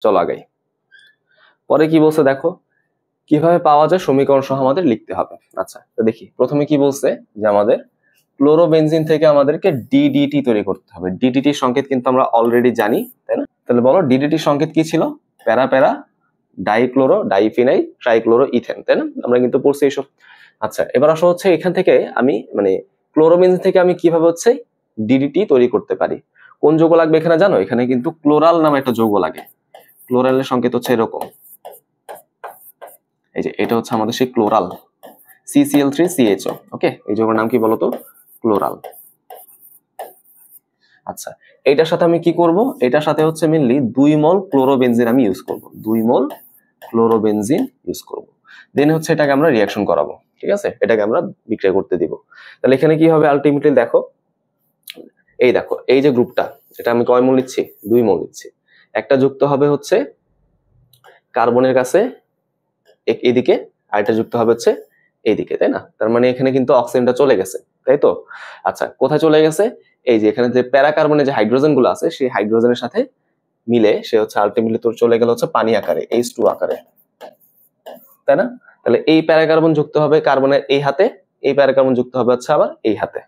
চলো আগাই। পরে কি বলছে দেখো, কিভাবে পাওয়া যায় সমীকরণ সহ আমাদের লিখতে হবে। আচ্ছা তো দেখি, প্রথমে কি বলছে যে আমাদের ক্লোরোবেনজিন থেকে আমাদেরকে ডিডিটি তৈরি করতে হবে। ডিডিটির সংকেত কিন্তু আমরা অলরেডি জানি, তাই না? তাহলে বলো ডিডিটির সংকেত কি ছিল? প্যারা প্যারা ডাইক্লোরো ডাইফিনাইল ট্রাইক্লোরো ইথেন, তাই না? আমরা কিন্তু পড়ছি এইসব। আচ্ছা এবার আসো হচ্ছে এখান থেকে আমি মানে ক্লোরোবেনজিন থেকে আমি কিভাবে হচ্ছে ডিডিটি তৈরি করতে পারি। কোন যৌগ লাগবে এখানে জানো? এখানে কিন্তু ক্লোরাল নামে একটা যৌগ লাগে। ক্লোরালের সংকেত হচ্ছে এরকম, এই যে এটা হচ্ছে আমাদের সেই ক্লোরাল, CCl3CHO। ওকে, এই যৌগের নাম কি বলতো? ক্লোরাল। আচ্ছা এটার সাথে আমি কি করব? এটার সাথে হচ্ছে মেইনলি 2 মোল ক্লোরোবেনজিন আমি ইউজ করব। 2 মোল ক্লোরোবেনজিন ইউজ করব। দেন হচ্ছে এটাকে আমরা রিঅ্যাকশন করাবো, ঠিক আছে? এটাকে আমরা বিক্রিয়া করতে দিব। তাহলে এখানে কি হবে আলটিমেটলি দেখো, এই দেখো এই যে গ্রুপটা, এটা আমি কয় মোল নিচ্ছি? 2 মোল নিচ্ছি। একটা যুক্ত হবে হচ্ছে কার্বনের কাছে এদিকে, আর এটা যুক্ত হবে হচ্ছে এইদিকে, তাই না? তার মানে এখানে কিন্তু অক্সিজেনটা চলে গেছে, তাই তো? আচ্ছা কোথায় চলে গেছে? এই যে এখানে যে প্যারাকার্বনের যে হাইড্রোজেন গুলো আছে, সেই হাইড্রোজেনের সাথে মিলে সে হচ্ছে আলটিমেটলি তোর চলে গেল হচ্ছে পানি আকারে, H2 আকারে, তাই না? তাহলে এই প্যারাকার্বন যুক্ত হবে কার্বনের এই হাতে, এই প্যারাকার্বন যুক্ত হবে হচ্ছে আবার এই হাতে,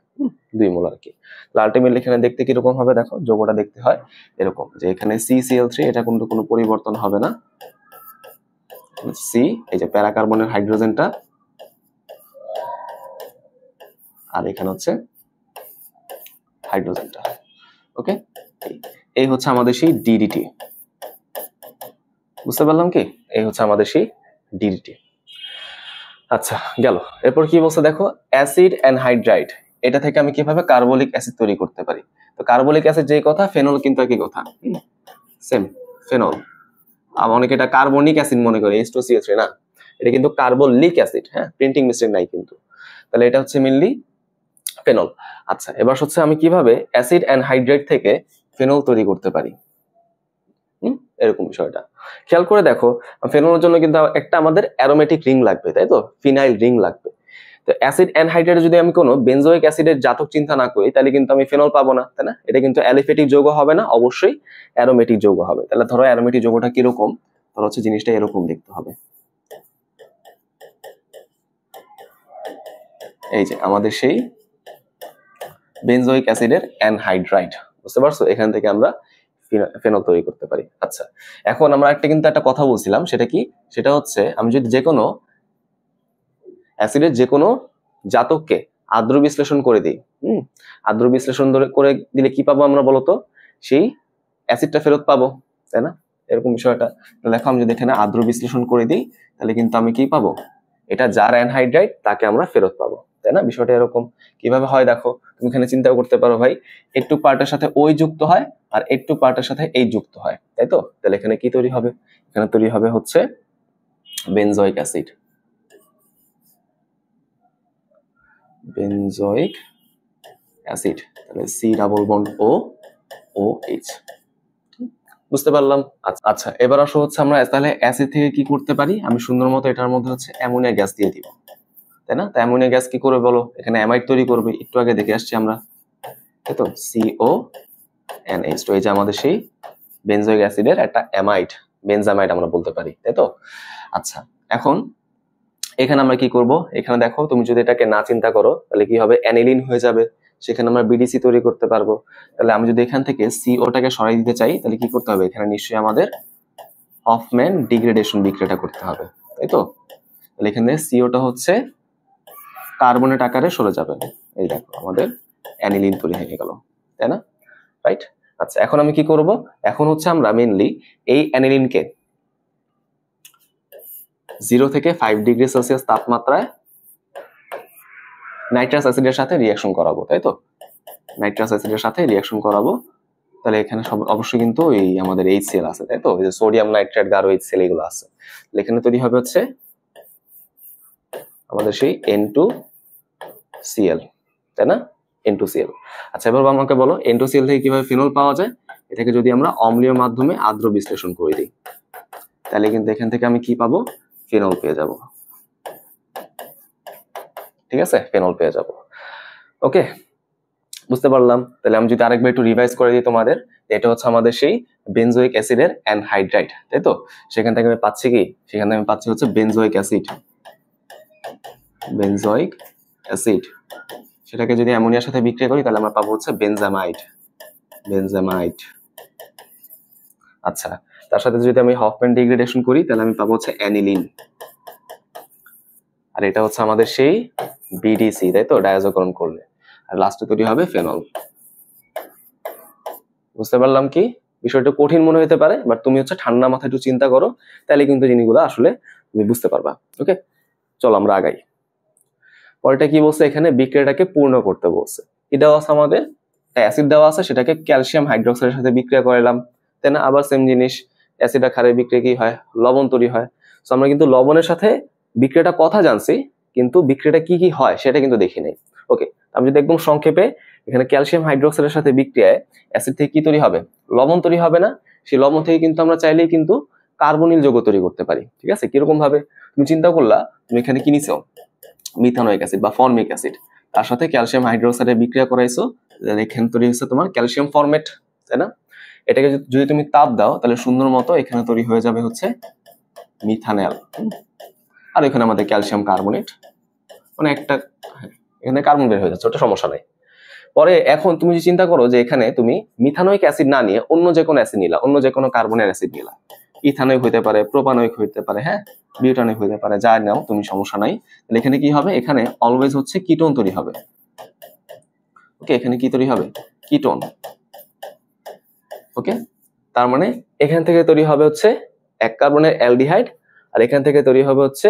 2 মোল আর কি। তাহলে আলটিমেটলি এখানে দেখতে কিরকম হবে দেখো, যৌগটা দেখতে হয় এরকম, যে এখানে CCl3 এটা কিন্তু কোনো পরিবর্তন হবে না, সি এই যে প্যারাকার্বনের হাইড্রোজেনটা, আর এখানে হচ্ছে হাইড্রোজেনটা। ওকে, এই হচ্ছে আমাদের সেই ডিডিটি। বুঝতে পারলাম কি? এই হচ্ছে আমাদের সেই ডিডিটি। আচ্ছা গেল। এরপর কি বলছে দেখো, অ্যাসিড অ্যানহাইড্রাইড, এটা থেকে আমি কিভাবে কার্বলিক অ্যাসিড তৈরি করতে পারি। তো কার্বলিক অ্যাসিড যেই কথা, ফেনল কিন্তু একই কথা, সেম ফেনল। অনেকে এটা কার্বনিক অ্যাসিড মনে করে, H2CH3 না, এটা কিন্তু কার্বলিক অ্যাসিড। হ্যাঁ, প্রিন্টিং মিস্টেক নাই কিন্তু। তাহলে এটা হচ্ছে মেইনলি ফেনল। আচ্ছা এবার হচ্ছে আমি কিভাবে অ্যাসিড অ্যানহাইড্রাইড থেকে ফেনল তৈরি করতে পারি, এরকম বিষয়টা খেয়াল করে দেখো। ফেনলের জন্য কিন্তু একটা আমাদের অ্যারোমেটিক রিং লাগবে, তাই তো? ফিনাইল রিং লাগবে। তো অ্যাসিড অ্যানহাইড্রাইডে যদি আমি কোনো বেনজোইক অ্যাসিডের জাতক চিন্তা না করি, তাহলে কিন্তু আমি ফেনল পাবো না, তাই না? এটা কিন্তু অ্যালিফেটিক যৌগ হবে না, অবশ্যই অ্যারোমেটিক যৌগ হবে। তাহলে ধরো অ্যারোমেটিক যৌগটা কিরকম, ধরো হচ্ছে জিনিসটা এরকম দেখতে হবে। এই যে আমাদের সেই বেনজোইক অ্যাসিডের অ্যানহাইড্রাইড, বুঝতে পারছো? এখান থেকে আমরা ফেনল তৈরি করতে পারি। আচ্ছা এখন আমরা একটা কথা বলছিলাম, সেটা কি? সেটা হচ্ছে আমি যদি যে কোনো অ্যাসিডের যে কোনো জাতককে আর্দ্র বিশ্লেষণ করে দিই, আর্দ্র বিশ্লেষণ করে দিলে কি পাবো আমরা বলতো? সেই অ্যাসিডটা ফেরত পাবো, তাই না? এরকম বিষয়টা। দেখো আমি যদি এখানে আর্দ্র বিশ্লেষণ করে দিই, তাহলে কিন্তু আমি কি পাবো? এটা যার অ্যানহাইড্রাইড তাকে আমরা ফেরত পাবো, তাই না? বিষয়টা এরকম। কিভাবে হয় দেখো, তুমি এখানে চিন্তা করতে পারো, ভাই একটু পার্টের সাথে ওই যুক্ত হয় আর একটু পার্টের সাথে এই যুক্ত হয়, তাই তো? তাহলে এখানে কি তৈরি হবে? এখানে তৈরি হবে হচ্ছে বেনজোইক অ্যাসিড, বেনজোইক অ্যাসিড। তাহলে C+O OH, বুঝতে পারলাম? আচ্ছা এবার আসো হচ্ছে আমরা তাহলে অ্যাসিড থেকে কি করতে পারি, আমি সুন্দর মতো এটার মধ্যে হচ্ছে অ্যামোনিয়া গ্যাস দিয়ে দিব, তাই না? তো অ্যামোনিয়া গ্যাস কি করবে বলো? এখানে অ্যামাইড তৈরি করবে, একটু আগে দেখে আসছি আমরা, তাই তো? CONH2, এই যে আমাদের সেই বেনজোইক অ্যাসিডের একটা অ্যামাইড, বেনজামাইড আমরা বলতে পারি, তাই তো? আচ্ছা এখন এখানে আমরা কি করব? এখানে দেখো তুমি যদি এটাকে না চিন্তা করো, তাহলে কি হবে? অ্যানিলিন হয়ে যাবে, সেখানে আমরা বিডিসি তৈরি করতে পারবো। তাহলে আমি যদি এখান থেকে সিওটাকে সরাই দিতে চাই, তাহলে কি করতে হবে? এখানে নিশ্চয়ই আমাদের হফম্যান ডিগ্রেডেশন বিক্রিয়াটা করতে হবে, তাই তো? তাহলে এখানে সিওটা হচ্ছে কার্বনেট আকারে সরে যাবে, এই দেখো আমাদের অ্যানিলিন তৈরি হয়ে গেল, তাই না? রাইট। আচ্ছা এখন আমি কি করব? এখন হচ্ছে আমরা মেইনলি এই অ্যানিলিনকে 0 থেকে 5 ডিগ্রি সেলসিয়াস তাপমাত্রায় নাইট্রাস অ্যাসিডের সাথে রিঅ্যাকশন করাবো, তাই তো? নাইট্রাস অ্যাসিডের সাথে রিঅ্যাকশন করাবো। তাহলে এখানে সব অবশ্যই কিন্তু এই আমাদের HCl আছে, তাই তো? এই যে সোডিয়াম নাইট্রেট, গাঢ় HCl এগুলো আছে। এখানে তৈরি হবে হচ্ছে আমাদের সেই N2Cl, তাই না? N2Cl। আচ্ছা এবার আমাকে বলো N2Cl থেকে কিভাবে ফেনল পাওয়া যায়? এটাকে যদি আমরা অম্লীয় মাধ্যমে আর্দ্র বিশ্লেষণ করে দিই, তাহলে কিন্তু এখান থেকে আমি কি পাবো? ফেনল পেয়ে যাব, ঠিক আছে? ফেনল পেয়ে যাব। ওকে, বুঝতে পারলাম। তাহলে আমি যদি আরেকবার একটু রিভাইজ করে দিই তোমাদের, এটা হচ্ছে আমাদের সেই বেনজোইক অ্যাসিডের অ্যানহাইড্রাইড, তাই তো? সেখান থেকে আমি পাচ্ছি কি, সেখান থেকে আমি পাচ্ছি হচ্ছে বেনজোইক অ্যাসিড, বেনজোইক অ্যাসিড। সেটাকে যদি অ্যামোনিয়ার সাথে বিক্রিয়া করি তাহলে আমরা পাবো হচ্ছে বেনজামাইড, বেনজামাইড। আচ্ছা, তার সাথে যদি আমি হফম্যান ডিগ্রেডেশন করি তাহলে আমি পাবো হচ্ছে অ্যানিলিন, আর এটা হচ্ছে আমাদের সেই বিডিসি, তাই তো, ডায়াজোকরণ করলে। আর লাস্টে তৈরি হবে ফেনল। বুঝতে পারলাম কি? বিষয়টা কঠিন মনে হতে পারে, বাট তুমি হচ্ছে ঠান্ডা মাথায় একটু চিন্তা করো, তাহলে কিন্তু জিনিসগুলো আসলে তুমি বুঝতে পারবা। ওকে, চলো আমরা আগাই। পরেরটা কি বলছে, এখানে বিক্রিয়াটাকে পূর্ণ করতে বলছে। কি দেওয়া আছে আমাদের? অ্যাসিড দেওয়া আছে, সেটাকে ক্যালসিয়াম হাইড্রোক্সাইডের সাথে বিক্রিয়া করালাম, তাই না? আবার সেম জিনিস, অ্যাসিড আর ক্ষারের বিক্রিয়া কি হয়? লবণ তৈরি হয়। তো আমরা কিন্তু লবণের সাথে বিক্রিয়াটা কথা জানছি, কিন্তু বিক্রিয়াটা কি কি হয় সেটা কিন্তু দেখি নাই। ওকে, আমি যদি একদম সংক্ষেপে, এখানে ক্যালসিয়াম হাইড্রোক্সাইডের সাথে বিক্রিয়ায় অ্যাসিড থেকে কি তৈরি হবে? লবণ তৈরি হবে না? সেই লবণ থেকে কিন্তু আমরা চাইলেই কিন্তু কার্বনিল যৌগ তৈরি করতে পারি। ঠিক আছে, কিরকম ভাবে? তুমি চিন্তা করলা, তুমি এখানে কি নিছো? মিথানোয়িক অ্যাসিড বা ফর্মিক অ্যাসিড, তার সাথে ক্যালসিয়াম হাইড্রোক্সাইডে বিক্রিয়া করাইছো, এখানে তৈরি হচ্ছে তোমার ক্যালসিয়াম ফরমেট, তাই না? এটাকে যদি তুমি তাপ দাও তাহলে সুন্দর মতো এখানে তৈরি হয়ে যাবে হচ্ছে মিথানেল, আর এখানে আমাদের ক্যালসিয়াম কার্বনেট, মানে একটা এখানে কার্বন বের হয়ে যাচ্ছে, ওটা সমস্যা নাই। পরে এখন তুমি যদি চিন্তা করো যে এখানে তুমি মিথানোয়িক অ্যাসিড না নিয়ে অন্য যে কোনো অ্যাসিড নিলা, অন্য যে কোনো কার্বনের অ্যাসিড নিলা, ইথানোয়িক হইতে পারে, প্রোপানোয়িক হইতে পারে, হ্যাঁ, বিউটানোয়িক হইতে পারে, যা নাও তুমি, সমস্যা নাই। তাহলে এখানে কি হবে? এখানে অলওয়েজ হচ্ছে কিটোন তৈরি হবে। ওকে, এখানে কি তৈরি হবে? কিটোন। ওকে, তার মানে এখান থেকে তৈরি হবে হচ্ছে এক কার্বনের অ্যালডিহাইড, আর এখান থেকে তৈরি হবে হচ্ছে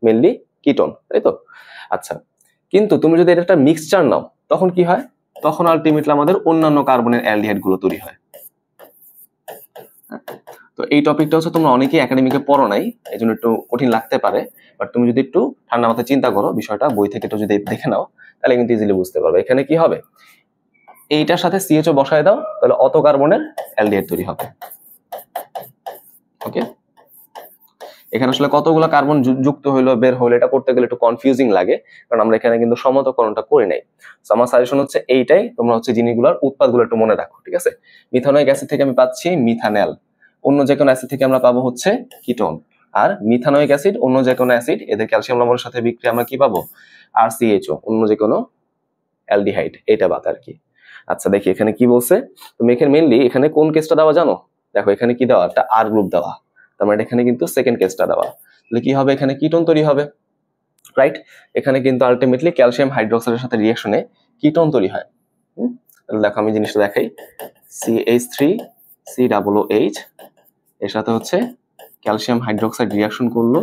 মেনলি কিটোন, তাই তো? আচ্ছা, কিন্তু তুমি যদি এটা একটা মিক্সচার নাও তখন কি হয়? তখন আলটিমেটলি আমাদের অন্যান্য কার্বনের অ্যালডিহাইড গুলো তৈরি হয়। তো এই টপিকটা হচ্ছে তোমরা অনেকেই একাডেমিকে পড়ো নাই, এই জন্য একটু কঠিন লাগতে পারে, বাট তুমি যদি একটু ঠান্ডা মাথায় চিন্তা করো বিষয়টা, বই থেকে একটু যদি দেখে নাও তাহলে কিন্তু ইজিলি বুঝতে পারবে। এখানে কি হবে? এইটার সাথে সিএইচও বসায় দাও, তাহলে অত কার্বনের অ্যালডিহাইড তৈরি হবে। ওকে, এখানে আসলে কতগুলো কার্বন যুক্ত হইলো বের হলো এটা করতে গেলে একটু কনফিউজিং লাগে, কারণ আমরা এখানে কিন্তু সমতকরণটা করি নাই। তো আমার সাজেশন হচ্ছে এইটাই, তোমরা হচ্ছে জিনিসগুলোর উৎপাদগুলো একটু মনে রাখো, ঠিক আছে? মিথানোয়িক অ্যাসিড থেকে আমি পাচ্ছি মিথানেল, অন্য যে কোনো অ্যাসিড থেকে আমরা পাবো হচ্ছে কিটোন, আর মিথানোয়িক অ্যাসিড অন্য যে কোনো অ্যাসিড, এদের ক্যালসিয়াম লবণের সাথে বিক্রিয়া আমরা কি পাবো? আর সিএইচও, অন্য যে কোনো অ্যালডিহাইড, এটা বাদ আর কি। আচ্ছা, দেখি এখানে কি বলছে। তুমি এখানে মেইনলি এখানে কোন কেসটা দেওয়া জানো? দেখো এখানে কি দেওয়া, একটা আর গ্রুপ দেওয়া, তার মানে এখানে কিন্তু সেকেন্ড কেসটা দেওয়া। তাহলে কি হবে? এখানে কিটোন তৈরি হবে, রাইট? এখানে কিন্তু আলটিমেটলি ক্যালসিয়াম হাইড্রোক্সাইডের সাথে রিঅ্যাকশনে কিটোন তৈরি হয়। তাহলে দেখো আমি জিনিসটা দেখাই, CH3COOH এর সাথে হচ্ছে ক্যালসিয়াম হাইড্রোক্সাইড রিঅ্যাকশন করলো,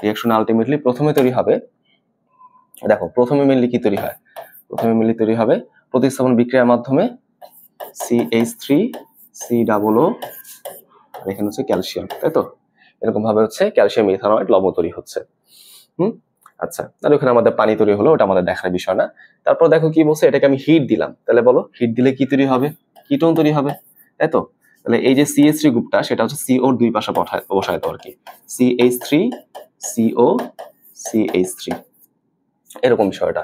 রিঅ্যাকশনে আলটিমেটলি প্রথমে তৈরি হবে, দেখো প্রথমে মেনলি কি তৈরি হয়? প্রথমে মেনলি তৈরি হবে প্রতিস্থাপন বিক্রিয়ার মাধ্যমে CH3COO, আর এখানে হচ্ছে ক্যালসিয়াম, তাই তো? এরকম ভাবে হচ্ছে ক্যালসিয়াম ইথানয়েড লবণ তৈরি হচ্ছে। আচ্ছা, আর ওখানে আমাদের পানি তৈরি হলো, ওটা আমাদের দেখার বিষয় না। তারপর দেখো কি বলছে, এটাকে আমি হিট দিলাম, তাহলে বলো হিট দিলে কি তৈরি হবে? কিটোন তৈরি হবে, তাই তো? তাহলে এই যে CH3 গ্রুপটা, সেটা হচ্ছে CO দুই পাশে বসায় তো আর কি, CH3CO CH3, এরকম বিষয়টা।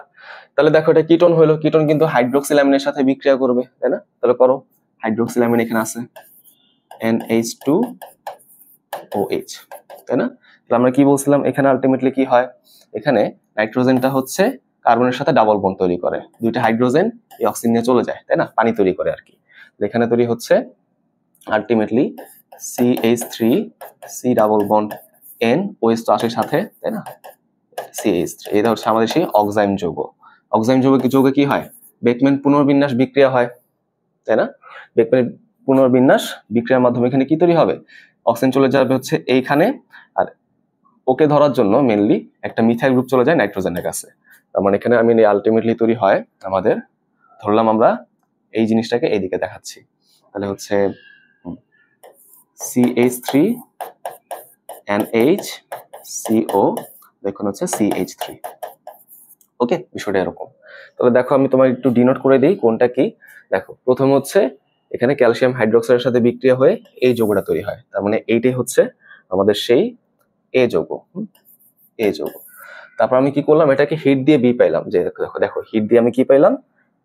তাহলে দেখো এটা কিটোন হলো, কিটোন কিন্তু হাইড্রোক্সিলামিনের সাথে বিক্রিয়া করবে, তাই না? তাহলে করো, হাইড্রোক্সিলামিন এখানে আছে NH2OH, তাই না? তাহলে আমরা কি বলছিলাম, এখানে আলটিমেটলি কি হয়? এখানে নাইট্রোজেনটা হচ্ছে কার্বনের সাথে ডাবল বন্ড তৈরি করে, দুইটা হাইড্রোজেন এই অক্সিজেন নিয়ে চলে যায়, তাই না? পানি তৈরি করে আর কি। এখানে তৈরি হচ্ছে ultimately CH3C double bond NOH তো আসে সাথে, তাই না? CH3, এটা হচ্ছে আমাদের সেই অক্সাইম যৌগ। অক্সাইম যৌগে কি হয়? বেকম্যান পুনর্বিন্যাস বিক্রিয়া হয়, তাই না? বেকম্যান পুনর্বিন্যাস বিক্রিয়ার মাধ্যমে এখানে কি তৈরি হবে? অক্সিজেন চলে যাবে হচ্ছে এইখানে, আর ওকে ধরার জন্য মেনলি একটা মিথাইল গ্রুপ চলে যায় নাইট্রোজেনের কাছে। তার মানে এখানে আমি আলটিমেটলি তৈরি হয় আমাদের, ধরলাম আমরা এই জিনিসটাকে এইদিকে দেখাচ্ছি, তাহলে হচ্ছে CH3NHCO, দেখুন হচ্ছে CH3। ওকে, বিষয়টা এরকম। তাহলে দেখো আমি তোমার একটু ডিনোট করে দিই কোনটা কি। দেখো প্রথম হচ্ছে এখানে ক্যালসিয়াম হাইড্রোক্সাইডের সাথে বিক্রিয়া হয়ে এই যৌগটা তৈরি হয়, তার মানে এইটাই হচ্ছে আমাদের সেই এ যৌগ, এ যৌগ। তারপর আমি কি করলাম, এটাকে হিট দিয়ে বি পাইলাম, যে দেখো দেখো হিট দিয়ে আমি কি পাইলাম?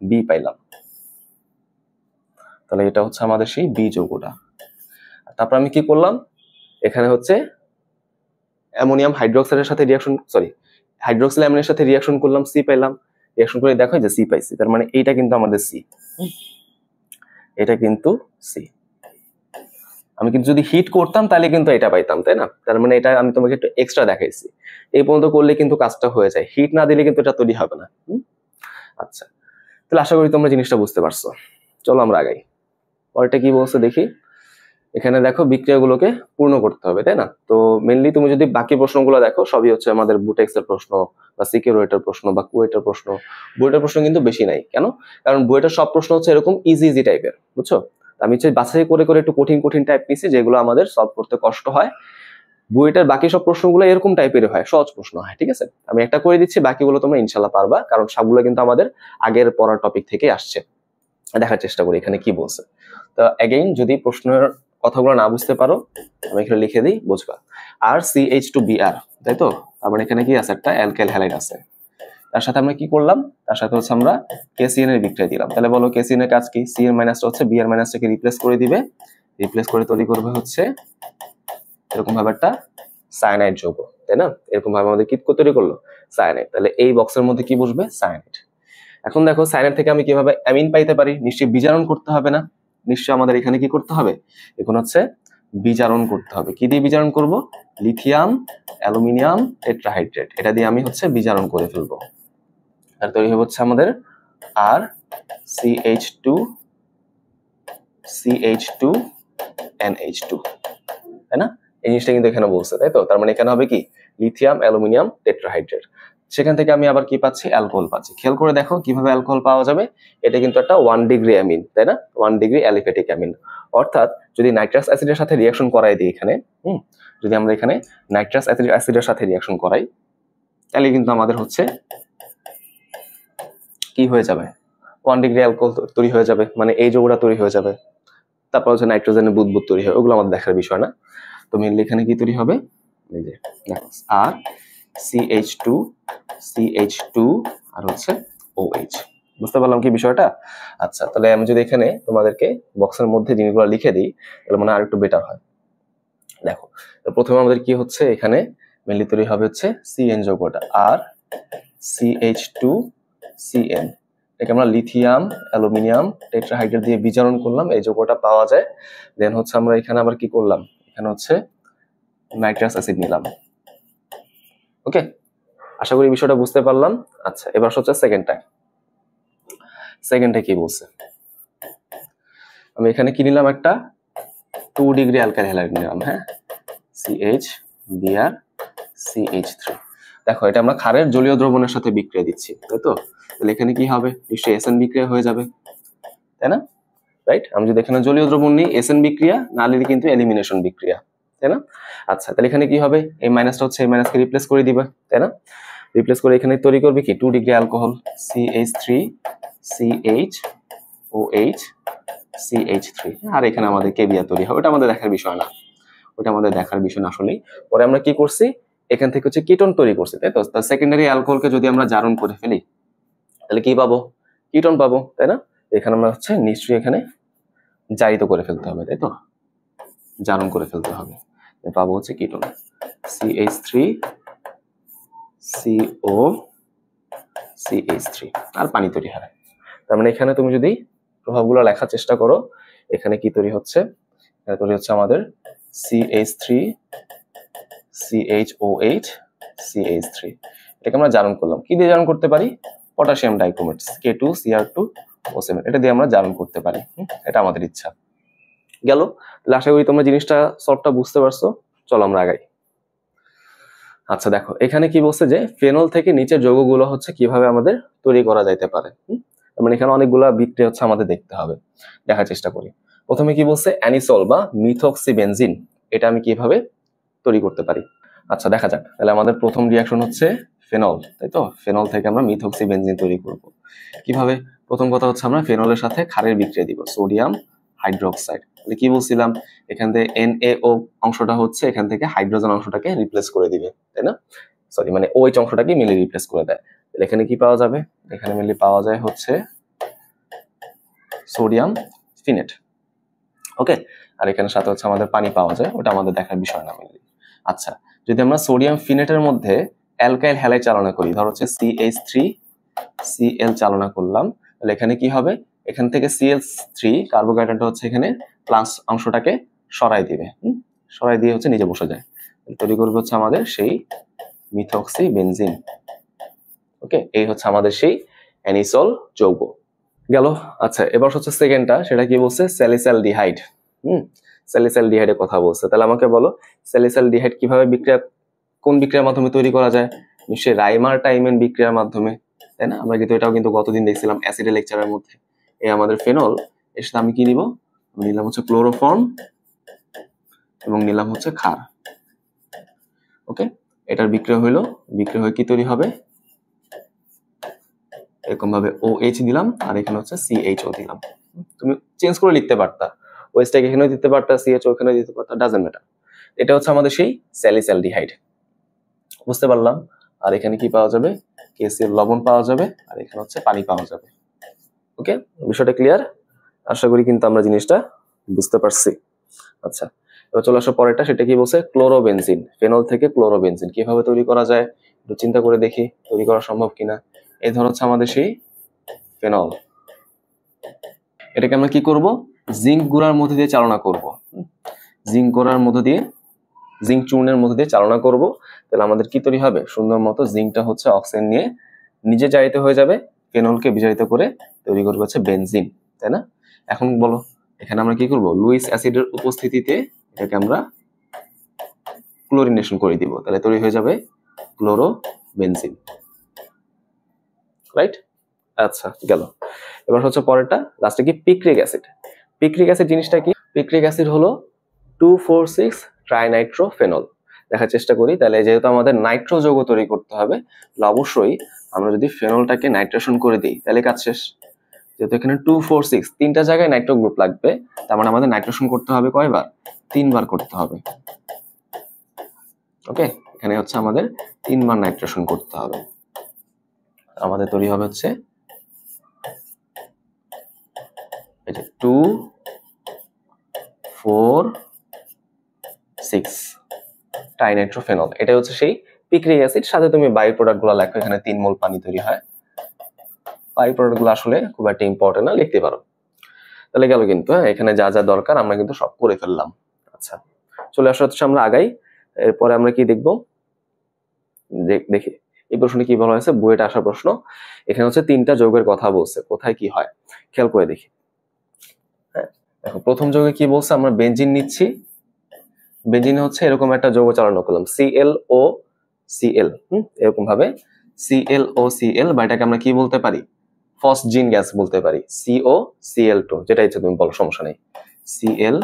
বি পাইলাম। তাহলে এটা হচ্ছে আমাদের সেই বি যৌগটা, তারপর আমি কি করলাম, এখানে হচ্ছে অ্যামোনিয়াম হাইড্রোক্সাইডের সাথে হাইড্রোক্সিল অ্যামিনের সাথে রিয়াকশন করলাম, সি পাইলাম। রিয়াকশন করে দেখো যে সি পাইছি, তার মানে এইটা কিন্তু আমাদের সি, এটা কিন্তু সি। আমি কিন্তু যদি হিট করতাম তাহলে কিন্তু এটা পাইতাম, তাই না? তার মানে এটা আমি তোমাকে একটু এক্সট্রা দেখাইছি। এই পর্যন্ত করলে কিন্তু কাজটা হয়ে যায়, হিট না দিলে কিন্তু এটা তৈরি হবে না। আচ্ছা, তাহলে আশা করি তোমরা জিনিসটা বুঝতে পারছো। চলো আমরা আগাই। পরেরটা কি বলছে দেখি। এখানে দেখো বিক্রিয়াগুলোকে পূর্ণ করতে হবে, তাই না? তো মেনলি তুমি যদি বাকি প্রশ্নগুলো দেখো, সবই হচ্ছে আমাদের বুটেক্সের প্রশ্ন বা সিকিউরেটার প্রশ্ন বা কুয়েটার প্রশ্ন। বুয়েটার প্রশ্ন কিন্তু বেশি নাই, কেন? কারণ বুয়েটার সব প্রশ্ন হচ্ছে এরকম ইজি ইজি টাইপের, বুঝছো? আমি হচ্ছে বাছাই করে করে একটু কঠিন কঠিন টাইপ নিছি, যেগুলো আমাদের সলভ করতে কষ্ট হয়। বুয়েটার বাকি সব প্রশ্নগুলো এরকম টাইপের হয়, সহজ প্রশ্ন হয়, ঠিক আছে? আমি একটা করে দিচ্ছি, বাকিগুলো তোমরা ইনশাল্লাহ পারবা, কারণ সবগুলো কিন্তু আমাদের আগের পড়ার টপিক থেকে আসছে। দেখার চেষ্টা করি এখানে কি বলছে। তো অ্যাগেইন যদি প্রশ্নের কথাগুলো না বুঝতে পারো, আমি এখানে লিখে দিই, বুঝবা। আর CH2Br, তাই তো? তার মানে এখানে কি আছে, একটা অ্যালকাইল হ্যালাইড আছে। তার সাথে আমরা কি করলাম, তার সাথে হচ্ছে আমরা KCN এর বিক্রিয়া দিলাম। তাহলে বলো KCN এর কাজ কি? সি এর মাইনাসটা হচ্ছে বি এর মাইনাসটাকে রিপ্লেস করে দিবে, রিপ্লেস করে তৈরি করবে হচ্ছে এরকম ভাবে একটা সায়ানাইড যৌগ, তাই না? এরকম ভাবে আমাদের কি তৈরি করলো, সায়ানাইড। তাহলে এই বক্সের মধ্যে কি বসবে, সায়ানাইড। এখন দেখো সায়ানাইড থেকে আমি কিভাবে অ্যামিন পাইতে পারি? নিশ্চয়ই বিজারণ করতে হবে না? নিশ্চয়ই আমাদের এখানে কি করতে হবে, এখন হচ্ছে বিজারণ করতে হবে। কি দিয়ে বিজারণ করব? লিথিয়াম অ্যালুমিনিয়াম টেট্রাহাইড্রেট, এটা দিয়ে আমি হচ্ছে বিজারণ করে ফেলবো। আর তৈরি হবে হচ্ছে আমাদের আর CH2NH2, তাই না? এই জিনিসটা কিন্তু এখানে বলছে, তাই তো? তার মানে এখানে হবে কি, লিথিয়াম অ্যালুমিনিয়াম টেট্রাহাইড্রেট। সেখান থেকে আমি আবার কি পাচ্ছি, অ্যালকোহল পাচ্ছি। খেয়াল করে দেখো কিভাবে অ্যালকোহল পাওয়া যাবে। এটা কিন্তু একটা 1 ডিগ্রি অ্যামিন, তাই না? 1 ডিগ্রি অ্যালিফ্যাটিক অ্যামিন। অর্থাৎ যদি নাইট্রাস অ্যাসিডের সাথে রিয়াকশন করাই দিই এখানে, যদি আমরা এখানে নাইট্রাস অ্যাসিডের সাথে রিয়াকশন করাই, তাহলে কিন্তু আমাদের হচ্ছে কি হয়ে যাবে, 1 ডিগ্রি অ্যালকোহল তৈরি হয়ে যাবে, মানে এই যৌগটা তৈরি হয়ে যাবে। তারপর হচ্ছে নাইট্রোজেনের বুদবুদ তৈরি হয়, ওগুলো আমাদের দেখার বিষয় না। তো মেনলি এখানে কি তৈরি হবে, এই যে আর CH2 আর হচ্ছে OH। বুঝতে পারলাম কি বিষয়টা? আচ্ছা, তাহলে আমি যদি এখানে তোমাদেরকে বক্সের মধ্যে জিনিসগুলো লিখে দিই, তাহলে মনে হয় আর একটু বেটার হয়। দেখো, তো প্রথমে আমাদের কি হচ্ছে, এখানে মেনলি তৈরি হবে হচ্ছে CN যৌগটা, আর CH2CN, এটাকে আমরা লিথিয়াম অ্যালুমিনিয়াম টেট্রাহাইড্রেট দিয়ে বিজারণ করলাম, এই যৌগটা পাওয়া যায়। দেন হচ্ছে আমরা এখানে আবার কি করলাম, এখানে হচ্ছে নাইট্রাস অ্যাসিড নিলাম। ওকে, আশা করি বিষয়টা বুঝতে পারলাম। আচ্ছা, এবার হচ্ছে সেকেন্ডটা কি বলছে। আমি এখানে কি নিলাম, একটা 2 ডিগ্রি অ্যালকাইল হ্যালাইড নিলাম, হ্যাঁ, CH2Br CH3। দেখো, এটা আমরা ক্ষারের জলীয় দ্রবণের সাথে বিক্রিয়া দিচ্ছি, তাই তো? তাহলে এখানে কি হবে, নিশ্চয়ই SN বিক্রিয়া হয়ে যাবে, তাই না? রাইট, আমি যদি এখানে জলীয় দ্রবণ নিই, SN বিক্রিয়া, না নিলে কিন্তু এলিমিনেশন বিক্রিয়া, তাই না? আচ্ছা, তাহলে এখানে কি হবে, এই মাইনাসটা হচ্ছে এই মাইনাসকে রিপ্লেস করে দিবে, তাই না? রিপ্লেস করে এখানে তৈরি করবে কি, 2 degree alcohol, CH3 CHOH CH3। আর এখানে আমাদের কেবিয়া তৈরি হবে, ওটা আমাদের দেখার বিষয় না, ওটা আমাদের দেখার বিষয় না আসলে। পরে আমরা কি করছি, এখান থেকে হচ্ছে কিটোন তৈরি করছি, তাই তো? সেকেন্ডারি অ্যালকোহলকে যদি আমরা জারণ করে ফেলি, তাহলে কি পাবো, কিটোন পাবো, তাই না? এখানে আমরা হচ্ছে নিশ্চয়ই এখানে জারিত করে ফেলতে হবে, তাই তো? জারণ করে ফেলতে হবে, পাবো হচ্ছে কিটোন CH3CO CH3, আর পানি তৈরি হয়। তার মানে এখানে তুমি যদি প্রভাবগুলো লেখার চেষ্টা করো, এখানে কি তৈরি হচ্ছে, এখানে তৈরি হচ্ছে আমাদের CH3 CHOH CH3। এটাকে আমরা জারণ করলাম, কি দিয়ে জারণ করতে পারি, পটাশিয়াম ডাইক্রোমেট K2Cr2O7, এটা দিয়ে আমরা জারণ করতে পারি। এটা আমাদের ইচ্ছা। গেল, তাহলে আশা করি তোমরা জিনিসটা সলভটা বুঝতে পারছো। চলো আমরা আগাই। আচ্ছা, দেখো এখানে কি বলছে যে ফেনল থেকে নিচের যৌগগুলো হচ্ছে কিভাবে আমাদের তৈরি করা যাইতে পারে। মানে এখানে অনেকগুলা বিক্রিয়া হচ্ছে আমাদের দেখতে হবে, দেখার চেষ্টা করি। প্রথমে কি বলছে, অ্যানিসল বা মিথক্সিবেনজিন, এটা আমি কিভাবে তৈরি করতে পারি। আচ্ছা, দেখা যাক। তাহলে আমাদের প্রথম রিয়াকশন হচ্ছে ফেনল, তাই তো? ফেনল থেকে আমরা মিথক্সিবেনজিন তৈরি করব কিভাবে। প্রথম কথা হচ্ছে আমরা ফেনলের সাথে ক্ষারের বিক্রিয়া দিব, সোডিয়াম হাইড্রোক্সাইড। তাহলে কি বলছিলাম, এখান থেকে NaO অংশটা হচ্ছে এখান থেকে হাইড্রোজেন অংশটাকে রিপ্লেস করে দিবে, তাই না? সরি, মানে OH অংশটাকে মিলে রিপ্লেস করে দেয়। তাহলে এখানে কি পাওয়া যাবে, এখানে মিলে পাওয়া যায় হচ্ছে সোডিয়াম ফিনেট। ওকে, আর এখানে সাথে হচ্ছে আমাদের পানি পাওয়া যায়, ওটা আমাদের দেখার বিষয় না মেইনলি। আচ্ছা, যদি আমরা সোডিয়াম ফিনেটের মধ্যে অ্যালকাইল হ্যালাইড চালনা করি, ধর হচ্ছে CH3Cl চালনা করলাম, তাহলে এখানে কি হবে, এখান থেকে Cl3 কার্বোহাইড্রেটটা হচ্ছে এখানে প্লাস অংশটাকে সরাই দিবে, সরাই দিয়ে হচ্ছে নিচে বসে যায়, তৈরি করবে হচ্ছে আমাদের সেই মিথক্সি বেনজিন। ওকে, এই হচ্ছে আমাদের সেই অ্যানিসল যৌগ গেল। আচ্ছা, এবার হচ্ছে সেকেন্ডটা, সেটা কি বলছে, স্যালিসালডিহাইড। স্যালিসালডিহাইডের কথা বলছে, তাহলে আমাকে বলো স্যালিসালডিহাইড কিভাবে কোন বিক্রিয়ার মাধ্যমে তৈরি করা যায়? নিশ্চয়ই রাইমার টাইমেন বিক্রিয়ার মাধ্যমে, তাই না? আমরা কিন্তু এটাও কিন্তু গতদিন দেখছিলাম অ্যাসিডের লেকচারের মধ্যে। এই আমাদের ফেনল, এর সাথে আমি কি নিব, নিলাম হচ্ছে ক্লোরোফর্ম এবং নিলাম হচ্ছে ক্ষার। ওকে, এটার বিক্রিয়া হয়ে কি তৈরি হবে, এরকম ভাবে OH দিলাম আর এখানে হচ্ছে CHO দিলাম। তুমি চেঞ্জ করে লিখতে পারতা, ওএইচটাকে এখানেও দিতে পারতা, CHO এখানেও দিতে পারতা, ডাজন্ট ম্যাটার। এটা হচ্ছে আমাদের সেই স্যালিসালডিহাইড, বুঝতে পারলাম। আর এখানে কি পাওয়া যাবে, KCl লবণ পাওয়া যাবে, আর এখানে হচ্ছে পানি পাওয়া যাবে। ওকে, বিষয়টা ক্লিয়ার? আশা করি কিন্তু আমরা জিনিসটা বুঝতে পারছি। আচ্ছা, এবার চলে আসো পরেরটা, সেটা কি বলছে, ক্লোরোবেনজিন। ফেনল থেকে ক্লোরোবেনজিন কিভাবে তৈরি করা যায় একটু চিন্তা করে দেখি, তৈরি করা সম্ভব কিনা। এই ধর হচ্ছে আমাদের সেই ফেনল, এটাকে আমরা কি করব, জিঙ্ক গুঁড়ার মধ্যে দিয়ে চালনা করব, জিঙ্ক চূর্ণের মধ্যে দিয়ে চালনা করব। তাহলে আমাদের কি তৈরি হবে, সুন্দর মতো জিঙ্কটা হচ্ছে অক্সিজেন নিয়ে নিজে জারিত হয়ে যাবে, ফেনলকে বিজারিত করে তৈরি করবে হচ্ছে বেনজিন, তাই না? এখন বলো, এখানে আমরা কি করব, লুইস অ্যাসিডের উপস্থিতিতে এটাকে আমরা ক্লোরিনেশন করে দিব, তাহলে তৈরি হয়ে যাবে ক্লোরোবেনজিন, রাইট? আচ্ছা, গেল। এবার হচ্ছে পরেরটা, লাস্টে কি, পিক্রিক অ্যাসিড। পিক্রিক অ্যাসিড জিনিসটা কি, পিক্রিক অ্যাসিড হলো 2,4,6 ট্রাইনাইট্রোফেনল। দেখার চেষ্টা করি, তাহলে যেহেতু আমাদের নাইট্রো যৌগ তৈরি করতে হবে, তাহলে অবশ্যই আমরা যদি ফেনলটাকে নাইট্রেশন করে দিই তাহলে কাজ শেষ। যেহেতু এখানে 2,4,6 তিনটা জায়গায় নাইট্রো গ্রুপ লাগবে, তার মানে আমাদের নাইট্রেশন করতে হবে কয়বার, 3 বার করতে হবে। ওকে, এখানে হচ্ছে আমাদের 3 বার নাইট্রেশন করতে হবে, আমাদের তৈরি হবে হচ্ছে এই যে 2,4,6 ট্রাইনাইট্রোফেনল। এটা হচ্ছে সেই পিক্রিক অ্যাসিড। সাথে তুমি বাই প্রোডাক্ট গুলো লেখো, এখানে 3 মোল পানি তৈরি হয়। বাই প্রোডাক্ট গুলো আসলে খুব একটা ইম্পর্টেন্ট না, লিখতে পারো। তাহলে গেল কিন্তু, এখানে যা যা দরকার আমরা কিন্তু সব করে ফেললাম। আচ্ছা, চলে আসা হচ্ছে আমরা আগাই। এরপরে আমরা কি দেখবো, দেখি এই প্রশ্নে কি বলা হয়েছে, বইয়েটা আসা প্রশ্ন। এখানে হচ্ছে 3টা যৌগের কথা বলছে, কোথায় কি হয় খেয়াল করে দেখি। হ্যাঁ, দেখো প্রথম যৌগে কি বলছে, আমরা বেনজিন নিচ্ছি, বেনজিনে হচ্ছে এরকম একটা যৌগ চালনা করলাম, ClOCl, এরকম ভাবে ClOCl, বা এটাকে আমরা কি বলতে পারি, ফসজিন গ্যাস বলতে পারি, COCl2, যেটা ইচ্ছে তুমি বলো, সমস্যা নেই, ClCOCl,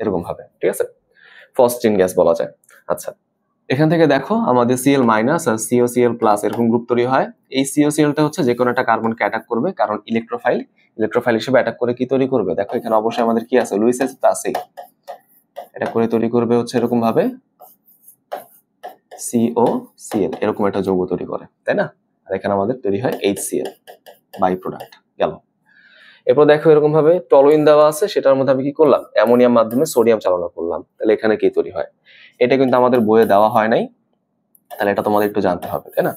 এরকম ভাবে, ঠিক আছে, ফসজিন গ্যাস বলা যায়। আচ্ছা, এখান থেকে দেখো আমাদের Cl- আর COCl+ এরকম গ্রুপ তৈরি হয়। এই COClটা হচ্ছে যে কোনো একটা কার্বনকে অ্যাটাক করবে, কারণ ইলেকট্রোফাইল হিসেবে অ্যাটাক করে কি তৈরি করবে, দেখো এখানে অবশ্যই আমাদের কি আছে, লুইস অ্যাসিড আছেই, এটা করে তৈরি করবে হচ্ছে এরকম ভাবে COCl, এরকম একটা যৌগ তৈরি করে, তাই না? আর এখানে আমাদের তৈরি হয় HCl, বাই প্রোডাক্ট গেল। এরপর দেখো এরকম ভাবে টলুইন দেওয়া আছে, সেটার মধ্যে আমি কি করলাম, অ্যামোনিয়াম মাধ্যমে সোডিয়াম চালনা করলাম, তাহলে এখানে কি তৈরি হয়, এটা কিন্তু আমাদের বইয়ে দেওয়া হয় নাই, তাহলে এটা তোমাদের একটু জানতে হবে, তাই না?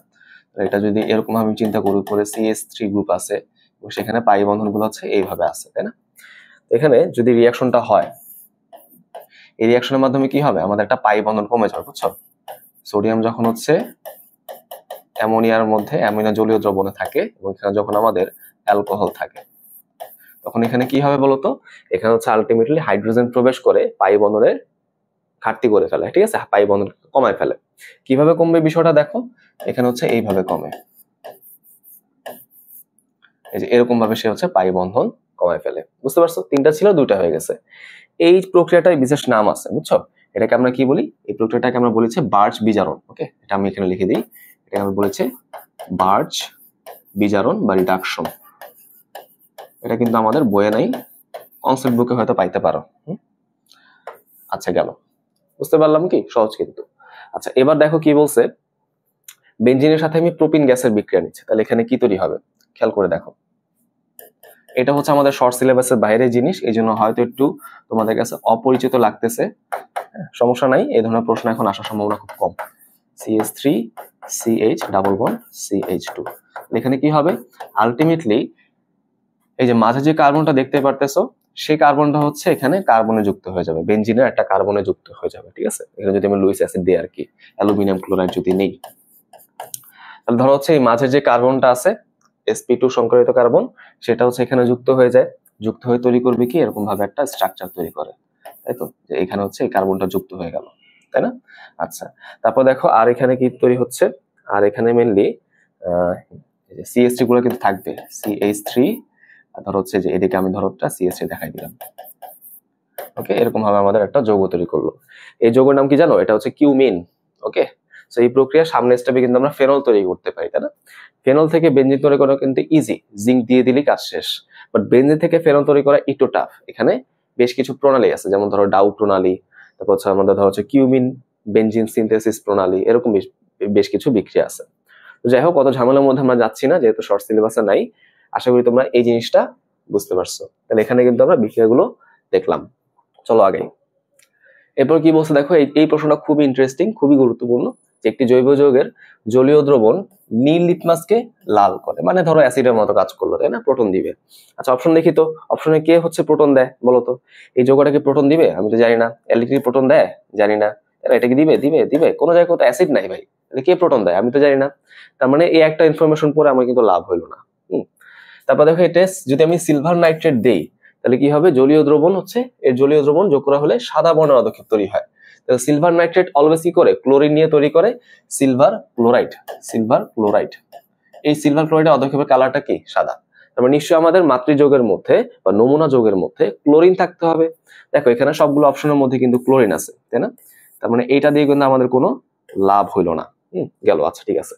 এটা যদি এরকম ভাবে চিন্তা করি, উপরে CH3 গ্রুপ আছে এবং সেখানে পাই বন্ধন গুলো হচ্ছে এইভাবে আছে, তাই না? এখানে যদি রিয়াকশনটা হয়, এই রিয়াকশনের মাধ্যমে কি হবে, আমাদের একটা পাই বন্ধন কমে যাবে, বুঝছো? সোডিয়াম যখন হচ্ছে অ্যামোনিয়ার মধ্যে, অ্যামোনিয়া জলীয় দ্রবণে থাকে, এবং এখানে যখন আমাদের অ্যালকোহল থাকে, তখন এখানে কি হবে বলতো, এখানে হচ্ছে আলটিমেটলি হাইড্রোজেন প্রবেশ করে পাই বন্ধনের ঘাটতি করে ফেলে, ঠিক আছে, পাই বন্ধন কমায় ফেলে। কিভাবে কমবে বিষয়টা দেখো, এখানে হচ্ছে এইভাবে কমে, এই যে এরকম ভাবে সে হচ্ছে পাই বন্ধন কমায় ফেলে, বুঝতে পারছো? 3টা ছিল, 2টা হয়ে গেছে। এই প্রক্রিয়াটার বিশেষ নাম আছে, বুঝছো? এটাকে আমরা কি বলি, এই প্রক্রিয়াটাকে আমরা বলেছি বার্চ বিজারণ। ওকে, এটা আমি এখানে লিখে দিই, এটাকে আমরা বলেছি বার্চ বিজারণ বা রিডাকশন। এটা কিন্তু আমাদের বইয়ে নাই, কনসেপ্ট বুকে হয়তো পাইতে পারো। আচ্ছা, গেল, বুঝতে পারলাম কি, সহজ কিন্তু। আচ্ছা, এবার দেখো কি বলছে, বেনজিনের সাথে আমি প্রোপিন গ্যাসের বিক্রিয়া নিচ্ছি, তাহলে এখানে কি তৈরি হবে খেয়াল করে দেখো। এটা হচ্ছে আমাদের শর্ট সিলেবাসের বাইরে জিনিস, এই জন্য হয়তো একটু তোমাদের কাছে অপরিচিত লাগতেছে, সমস্যা নাই, এই ধরনের প্রশ্ন এখন আসার সম্ভাবনা খুব কম। CH3 CH double bond CH2, এখানে কি হবে আলটিমেটলি এই যে মাঝে যে কার্বনটা দেখতে পারতেছো সেই কার্বনটা হচ্ছে এখানে কার্বনে যুক্ত হয়ে যাবে, বেনজিনের একটা কার্বনে যুক্ত হয়ে যাবে, ঠিক আছে। এখানে যদি আমি লুইস অ্যাসিড দিই আর কি, অ্যালুমিনিয়াম ক্লোরাইড যদি নেই, তাহলে ধরো হচ্ছে এই মাঝে যে কার্বনটা আছে sp2 সংকরিত কার্বন, সেটা হচ্ছে এখানে যুক্ত হয়ে যায়, যুক্ত হয়ে তৈরি করবে কি এরকম ভাবে একটা স্ট্রাকচার তৈরি করে, তাই তো, যে এখানে হচ্ছে এই কার্বনটা যুক্ত হয়ে গেল, তাই না। আচ্ছা, তারপর দেখো আর এখানে কি তৈরি হচ্ছে, আর এখানে মেনলি CH3 গুলো কিন্তু থাকবে, CH3, ধরো হচ্ছে যে এদিকে আমি ধরো একটা CH3 দেখাই দিলাম, ওকে, এরকম ভাবে আমাদের একটা যৌগ তৈরি করলো। এই যৌগের নাম কি জানো, এটা হচ্ছে কিউমিন, ওকে। সো এই প্রক্রিয়ার সামনের স্টেপে কিন্তু আমরা ফেনল তৈরি করতে পারি, তাই না। ফেনল থেকে বেনজিন তৈরি করা কিন্তু ইজি, জিঙ্ক দিয়ে দিলেই কাজ শেষ, বাট বেনজিন থেকে ফেনল তৈরি করা একটু টাফ। এখানে বেশ কিছু প্রণালী আছে, যেমন ধরো ডাউ প্রণালী, তারপর হচ্ছে আমাদের ধরো হচ্ছে কিউমিন বেনজিন সিনথেসিস প্রণালী, এরকম বেশ কিছু বিক্রিয়া আছে। তো যাই হোক, কত ঝামেলার মধ্যে আমরা যাচ্ছি না, যেহেতু শর্ট সিলেবাসে নাই। আশা করি তোমরা এই জিনিসটা বুঝতে পারছো। তাহলে এখানে কিন্তু আমরা বিক্রিয়াগুলো দেখলাম, চলো আগে। এরপর কি বলছে দেখো, এই প্রশ্নটা খুবই ইন্টারেস্টিং, খুবই গুরুত্বপূর্ণ, যে একটি জৈব যৌগের জলীয় দ্রবণ নীল লিটমাসকে লাল করে, মানে ধরো অ্যাসিডের মতো কাজ করলো, তাই না, প্রোটন দিবে। আচ্ছা, অপশন দেখি তো, অপশনে কে হচ্ছে প্রোটন দেয় বলো তো, এই যৌগটা কি প্রোটন দিবে, আমি তো জানি না। অ্যালকিল প্রোটন দেয়, জানি না, এটা কি দিবে, দিবে দিবে কোনো জায়গায় তো অ্যাসিড নাই ভাই, তাহলে কে প্রোটন দেয় আমি তো জানি না। তার মানে এই একটা ইনফরমেশন পরে আমার কিন্তু লাভ হইলো না। তারপর দেখো এটা যদি আমি সিলভার নাইট্রেট দেই, তাহলে কি হবে, জলীয় দ্রবণ হচ্ছে, এর জলীয় দ্রবণ যোগ করা হলে সাদা বর্ণের পদক্ষেপ তৈরি হয়। তাহলে সিলভার নাইট্রেট অলওয়েজ কি করে, ক্লোরিন নিয়ে তৈরি করে সিলভার ক্লোরাইড, সিলভার ক্লোরাইড। এই সিলভার ক্লোরাইডের পদক্ষেপের কালারটা কি, সাদা। তারপর নিশ্চয়ই আমাদের মাতৃযৌগের মধ্যে বা নমুনা যৌগের মধ্যে ক্লোরিন থাকতে হবে। দেখো এখানে সবগুলো অপশনের মধ্যে কিন্তু ক্লোরিন আছে, তাই না। তার মানে এইটা দিয়ে কিন্তু আমাদের কোনো লাভ হইলো না, গেল। আচ্ছা ঠিক আছে,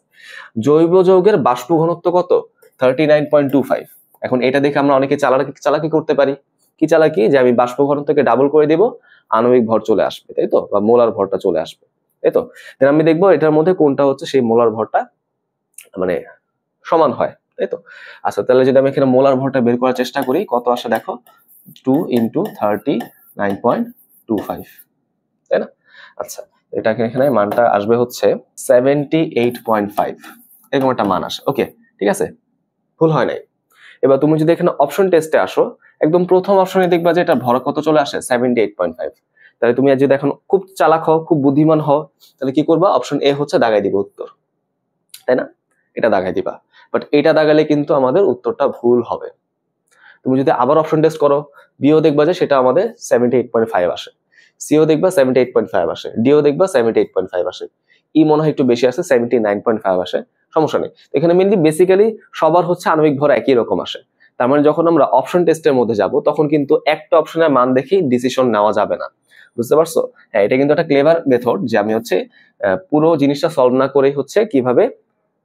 জৈব যৌগের বাষ্প ঘনত্ব কত, 39.25। এখন এটা দেখে আমরা অনেকে চালাকি করতে পারি, কি চালাকি, যে আমি বাষ্প ঘনত্বকে ডাবল করে দেব, আণবিক ভর চলে আসবে, তাই তো, বা মোলার ভরটা চলে আসবে, তাই তো। দেন আমি দেখবো এটার মধ্যে কোনটা হচ্ছে সেই মোলার ভরটা মানে সমান হয়, তাই তো। আচ্ছা, তাহলে যদি আমি এখানে মোলার ভরটা বের করার চেষ্টা করি, কত আসে দেখো, 2 × 39.25, তাই না। আচ্ছা, এটা এখানে মানটা আসবে হচ্ছে 78.5, এরকম একটা মান আসে, ওকে, ঠিক আছে, ভুল হয় নাই। এবার তুমি যদি এখানে অপশন টেস্টে আসো, একদম প্রথম অপশনে দেখবা যে এটা ভর কত চলে আসে, 78.5। তাহলে তুমি যদি এখন খুব চালাক হও, খুব বুদ্ধিমান হও, তাহলে কি করবা, অপশন এ হচ্ছে দাগাই দিবে উত্তর, তাই না, এটা দাগাই দিবা। বাট এটা দাগালে কিন্তু আমাদের উত্তরটা ভুল হবে। তুমি যদি আবার অপশন টেস্ট করো, বিও দেখবা যে সেটা আমাদের 78.5 আসে, সিও দেখবা 78.5 আসে, ডিও দেখবা 78.5 আসে, ই মনে হয় একটু বেশি আসে, 79.5 আসে, সমস্যা নেই। এখানে মেনলি বেসিক্যালি সবার হচ্ছে আণবিক ভর একই রকম আসে। তার মানে যখন আমরা অপশন টেস্টের মধ্যে যাব, তখন কিন্তু একটা অপশনের মান দেখে ডিসিশন নেওয়া যাবে না, বুঝতে পারছো। হ্যাঁ, এটা কিন্তু একটা ক্লেভার মেথড, যে আমি হচ্ছে পুরো জিনিসটা সলভ না করেই হচ্ছে কিভাবে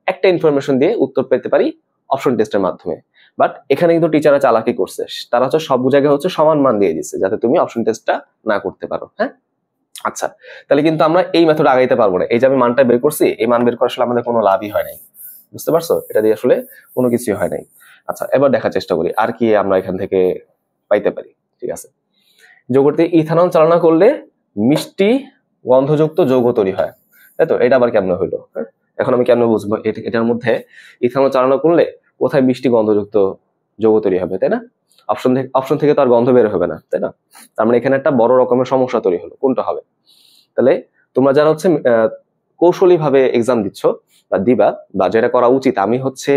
একটা ইনফরমেশন দিয়ে উত্তর পেতে পারি অপশন টেস্টের মাধ্যমে। বাট এখানে কিন্তু টিচাররা চালাকি করছে, তারা হচ্ছে সব জায়গায় হচ্ছে সমান মান দিয়ে দিচ্ছে, যাতে তুমি অপশন টেস্টটা না করতে পারো। হ্যাঁ, আচ্ছা, তাহলে কিন্তু আমরা এই মেথড আগাইতে পারবো না। এই যে আমি মানটা বের করছি, এই মান বের করা আসলে আমাদের কোনো লাভই হয় নাই, বুঝতে পারছো, এটা দিয়ে আসলে কোনো কিছুই হয় নাই। আচ্ছা, এবার দেখার চেষ্টা করি আর কি আমরা এখান থেকে পাইতে পারি। ঠিক আছে, যৌগটিতে ইথানল চালনা করলে মিষ্টি গন্ধযুক্ত যৌগ তৈরি হয়, তাই তো, এটা আবার কেমন হইলো। হ্যাঁ, এখন আমি কেন বুঝবো এটার মধ্যে ইথানল চালনা করলে কোথায় মিষ্টি গন্ধযুক্ত যৌগ তৈরি হবে, তাই না। অপশন থেকে তো আর গন্ধ বের হবে না, তাই না। তার মানে এখানে একটা বড় রকমের সমস্যা তৈরি হলো, কোনটা হবে। তাহলে তোমরা যারা হচ্ছে কৌশলী ভাবে এক্সাম দিচ্ছ বা দিবা, বা যেটা করা উচিত, আমি হচ্ছে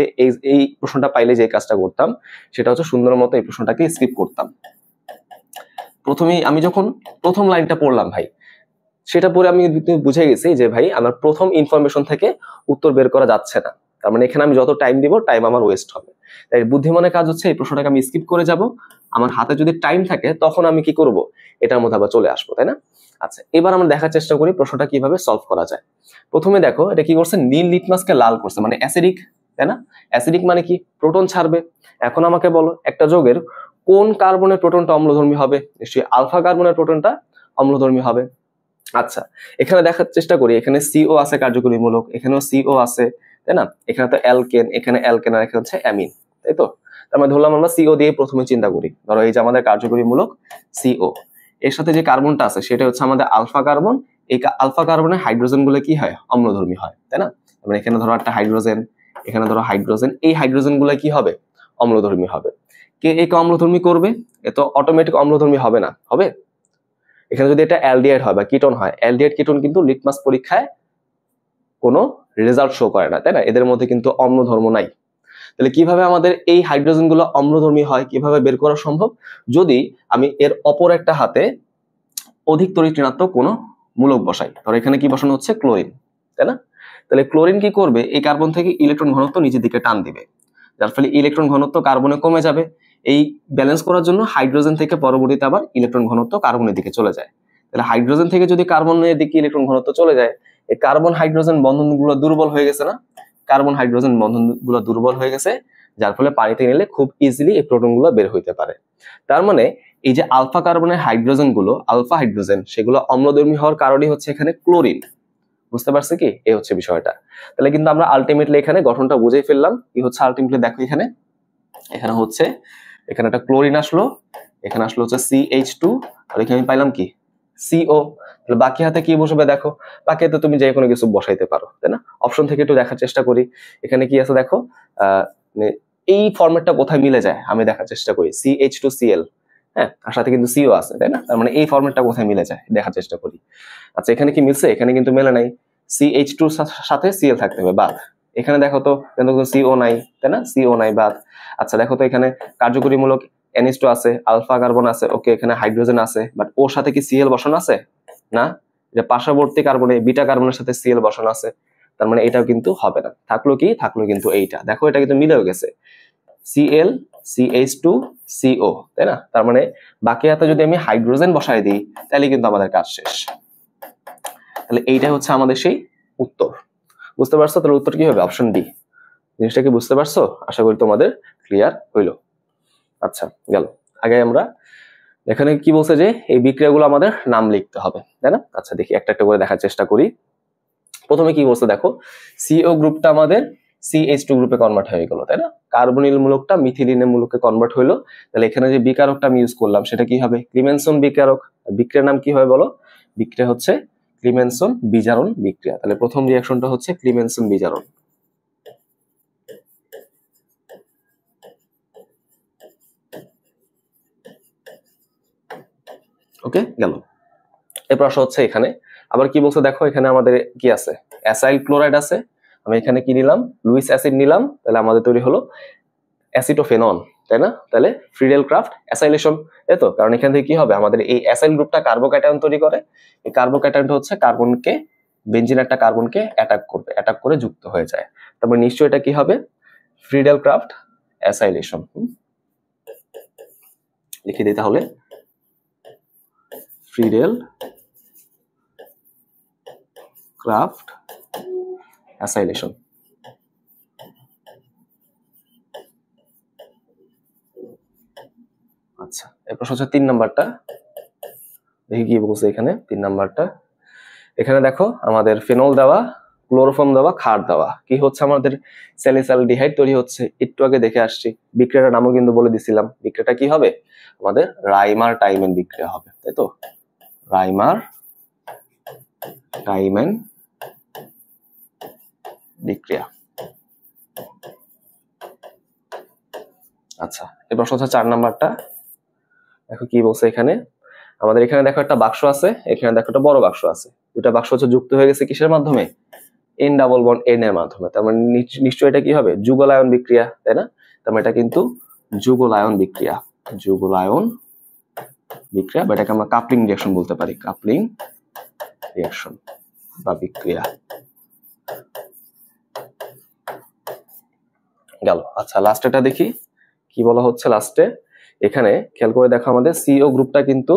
এই প্রশ্নটা পাইলে যে কাজটা করতাম, সেটা হচ্ছে সুন্দর মতো এই প্রশ্নটাকে স্কিপ করতাম। প্রথমেই আমি যখন প্রথম লাইনটা পড়লাম ভাই, সেটা পরে আমি বুঝে গেছি যে ভাই আমার প্রথম ইনফরমেশন থেকে উত্তর বের করা যাচ্ছে না। তার মানে এখানে আমি যত টাইম দিব, টাইম আমার ওয়েস্ট হবে। তাই বুদ্ধিমানের কাজ হচ্ছে এই প্রশ্নটাকে আমি স্কিপ করে যাব, আমার হাতে যদি টাইম থাকে তখন আমি কি করব, এটার মধ্যে আবার চলে আসবো, তাই না। আচ্ছা, এবার আমরা দেখার চেষ্টা করি প্রশ্নটা কিভাবে সলভ করা যায়। প্রথমে দেখো এটা কি করছে, নীল লিটমাসকে লাল করছে, মানে অ্যাসিডিক, তাই না। অ্যাসিডিক মানে কি, প্রোটন ছাড়বে। এখন আমাকে বলো একটা যৌগের কোন কার্বনের প্রোটনটা অম্লধর্মী হবে, নিশ্চয়ই আলফা কার্বনের প্রোটনটা অম্লধর্মী হবে। আচ্ছা, এখানে দেখার চেষ্টা করি, এখানে সিও আছে কার্যকরী মূলক, এখানেও সিও আছে, তাই না। এখানে তো অ্যালকেন, এখানে অ্যালকেন, আর এখানে হচ্ছে অ্যামিন, তাই তো। তার মানে ধরলাম আমরা সিও দিয়ে প্রথমে চিন্তা করি। ধরো এই যে আমাদের কার্যকরী মূলক সিও, এর সাথে যে কার্বনটা আছে সেটা হচ্ছে আমাদের আলফা কার্বন। এই আলফা কার্বনের হাইড্রোজেন গুলো কি হয়? অম্লধর্মী হয়, তাই না? মানে এখানে ধরো একটা হাইড্রোজেন, এখানে ধরো হাইড্রোজেন, এই হাইড্রোজেন গুলো কি হবে? অম্লধর্মী হবে। কে একে অম্লধর্মী করবে? এ তো অটোমেটিক অম্লধর্মী হবে না, হবে? এখানে যদি এটা অ্যালডিহাইড হয় বা কিটোন হয়, অ্যালডিহাইড কিটোন কিন্তু লিটমাস পরীক্ষায় কোনো রেজাল্ট শো করে না, তাই না? এদের মধ্যে কিন্তু অম্লধর্ম নাই। তাহলে কিভাবে আমাদের এই হাইড্রোজেন গুলো অম্লধর্মী হয় কিভাবে বের করা সম্ভব? যদি আমি এর অপর একটা হাতে অধিক তড়িৎ ঋণাত্মক কোনো মূলক বসাই। ধরো এখানে কি বসানো হচ্ছে? ক্লোরিন, তাই না? তাহলে ক্লোরিন কি করবে? এই কার্বন থেকে ইলেকট্রন ঘনত্ব নিচের দিকে টান দিবে, যার ফলে ইলেকট্রন ঘনত্ব কার্বনে কমে যাবে। এই ব্যালেন্স করার জন্য হাইড্রোজেন থেকে পরবর্তীতে আবার ইলেকট্রন ঘনত্ব কার্বনের দিকে চলে যায়। তাহলে হাইড্রোজেন থেকে যদি কার্বনের দিকে ইলেকট্রন ঘনত্ব চলে যায়, এই কার্বন হাইড্রোজেন বন্ধনগুলো দুর্বল হয়ে গেছে না? কার্বন হাইড্রোজেন বন্ধনগুলো দুর্বল হয়ে গেছে, যার ফলে পানিতে নিলে খুব ইজিলি এই প্রোটনগুলো বের হইতে পারে। তার মানে এই যে আলফা কার্বনের হাইড্রোজেন গুলো, আলফা হাইড্রোজেন, সেগুলো অম্লধর্মী হওয়ার কারণই হচ্ছে এখানে ক্লোরিন। বুঝতে পারছে কি? এই হচ্ছে বিষয়টা। তাহলে কিন্তু আমরা আলটিমেটলি এখানে গঠনটা বুঝেই ফেললাম। কি হচ্ছে আলটিমেটলি? দেখো এখানে হচ্ছে, এখানে একটা ক্লোরিন আসলো, এখানে আসলো হচ্ছে CH2, আর এখানে আমি পাইলাম কি? CO। তাহলে বাকি হাতে কি বসবে? দেখো বাকি হাতে তুমি যে কোনো কিছু বসাইতে পারো, তাই না? অপশন থেকে একটু দেখার চেষ্টা করি। এখানে কি আছে দেখো, এই ফরম্যাটটা কোথায় মিলে যায় আমি দেখার চেষ্টা করি। CH2Cl, হ্যাঁ, তার সাথে কিন্তু CO আছে, তাই না? তার মানে এই ফরম্যাটটা কোথায় মিলে যায় দেখার চেষ্টা করি। আচ্ছা, এখানে কি মিলছে? এখানে কিন্তু মেলে নাই। CH2 সাথে Cl থাকতে হবে, বাদ। এখানে দেখো তো CO নাই, তাই না? CO নাই, বাদ। আচ্ছা দেখো তো এখানে কার্যকরীমূলক NH2 আছে, আলফা কার্বন আছে, ওকে, এখানে হাইড্রোজেন আছে, বাট ওর সাথে কি Cl বসানো আছে? না। যে পার্শ্ববর্তী কার্বনে বিটা কার্বনের সাথে Cl বসানো আছে, তার মানে এটাও কিন্তু হবে না। থাকলো কি? থাকলো কিন্তু এইটা। দেখো এটা কিন্তু মিলেও গেছে, Cl CH2 CO, তাই না? তার মানে বাকি হাতে যদি আমি হাইড্রোজেন বসাই দিই তাহলে কিন্তু আমাদের কাজ শেষ। তাহলে এইটাই হচ্ছে আমাদের সেই উত্তর। বুঝতে পারছো? তাহলে উত্তর কি হবে? Option D. জিনিসটা কি বুঝতে পারছো? আশা করি তোমাদের ক্লিয়ার হইলো। আচ্ছা, গেল। আগে আমরা এখানে কি বলছে যে এই বিক্রিয়াগুলো আমাদের নাম লিখতে হবে, তাই না? আচ্ছা দেখি একটা একটা করে দেখার চেষ্টা করি। প্রথমে কি বলছে দেখো, CO গ্রুপটা আমাদের CH2 গ্রুপে কনভার্ট হয়ে গেল, তাই না? কার্বনিল মূলকটা মিথিলিনের মূলকে কনভার্ট হইলো। তাহলে এখানে যে বিকারকটা আমি ইউজ করলাম সেটা কি হবে? ক্লিমেনসন বিকারক। বিক্রিয়ার নাম কি হয় বলো? বিক্রিয়া হচ্ছে ক্লিমেনসন বিজারণ বিক্রিয়া। তাহলে প্রথম রিঅ্যাকশনটা হচ্ছে ক্লিমেনসন বিজারণ। ওকে, গেল। এরপর আসা হচ্ছে এখানে আবার কি বলছে দেখো, এখানে আমাদের কি আছে? অ্যাসাইল ক্লোরাইড আছে। আমি এখানে কি নিলাম? লুইস অ্যাসিড নিলাম। তাহলে আমাদের তৈরি হলো অ্যাসিটোফেনন, তাই না? তাহলে ফ্রিডেল ক্রাফট অ্যাসাইলেশন, তাই তো? কারণ এখান থেকে কি হবে? আমাদের এই অ্যাসাইল গ্রুপটা কার্বোক্যাটায়ন তৈরি করে। এই কার্বোক্যাটায়নটা হচ্ছে কার্বনকে, বেনজিন একটা কার্বনকে অ্যাটাক করবে, অ্যাটাক করে যুক্ত হয়ে যায়। তারপর নিশ্চয়ই এটা কি হবে? Friedel craft acylation. লিখে দিই তাহলে, ফ্রিডেল ক্রাফট অ্যাসাইলেশন। আচ্ছা, এরপর হচ্ছে 3 নাম্বারটা। দেখি কি বলছে এখানে 3 নাম্বারটা। এখানে দেখো আমাদের ফেনল দেওয়া, ক্লোরোফর্ম দেওয়া, ক্ষার দেওয়া। কি হচ্ছে? আমাদের স্যালিসালডিহাইড তৈরি হচ্ছে। একটু আগে দেখে আসছি, বিক্রিয়াটার নামও কিন্তু বলে দিছিলাম। বিক্রিয়াটা কি হবে? আমাদের রাইমার টাইমেন বিক্রিয়া হবে, তাই তো? রাইমার টাইমেন বিক্রিয়া। আচ্ছা, এবার হচ্ছে 4 নাম্বারটা। দেখো কি বলছে এখানে। আমাদের এখানে দেখো একটা বাক্স আছে, এখানে দেখো একটা বড় বাক্স আছে। দুটা বাক্স হচ্ছে যুক্ত হয়ে গেছে কিসের মাধ্যমে? N ডাবল বন্ড N এর মাধ্যমে। তার মানে নিশ্চয়ই এটা কি হবে? যুগলায়ন বিক্রিয়া, তাই না? তার মানে এটা কিন্তু যুগলায়ন বিক্রিয়া। যুগলায়ন বিক্রিয়া, বা এটাকে আমরা কাপলিং রিঅ্যাকশন বলতে পারি। কাপলিং রিঅ্যাকশন বা বিক্রিয়া। গেল। আচ্ছা, লাস্ট এটা দেখি কি বলা হচ্ছে লাস্টে। এখানে খেয়াল করে দেখো, আমাদের CO গ্রুপটা কিন্তু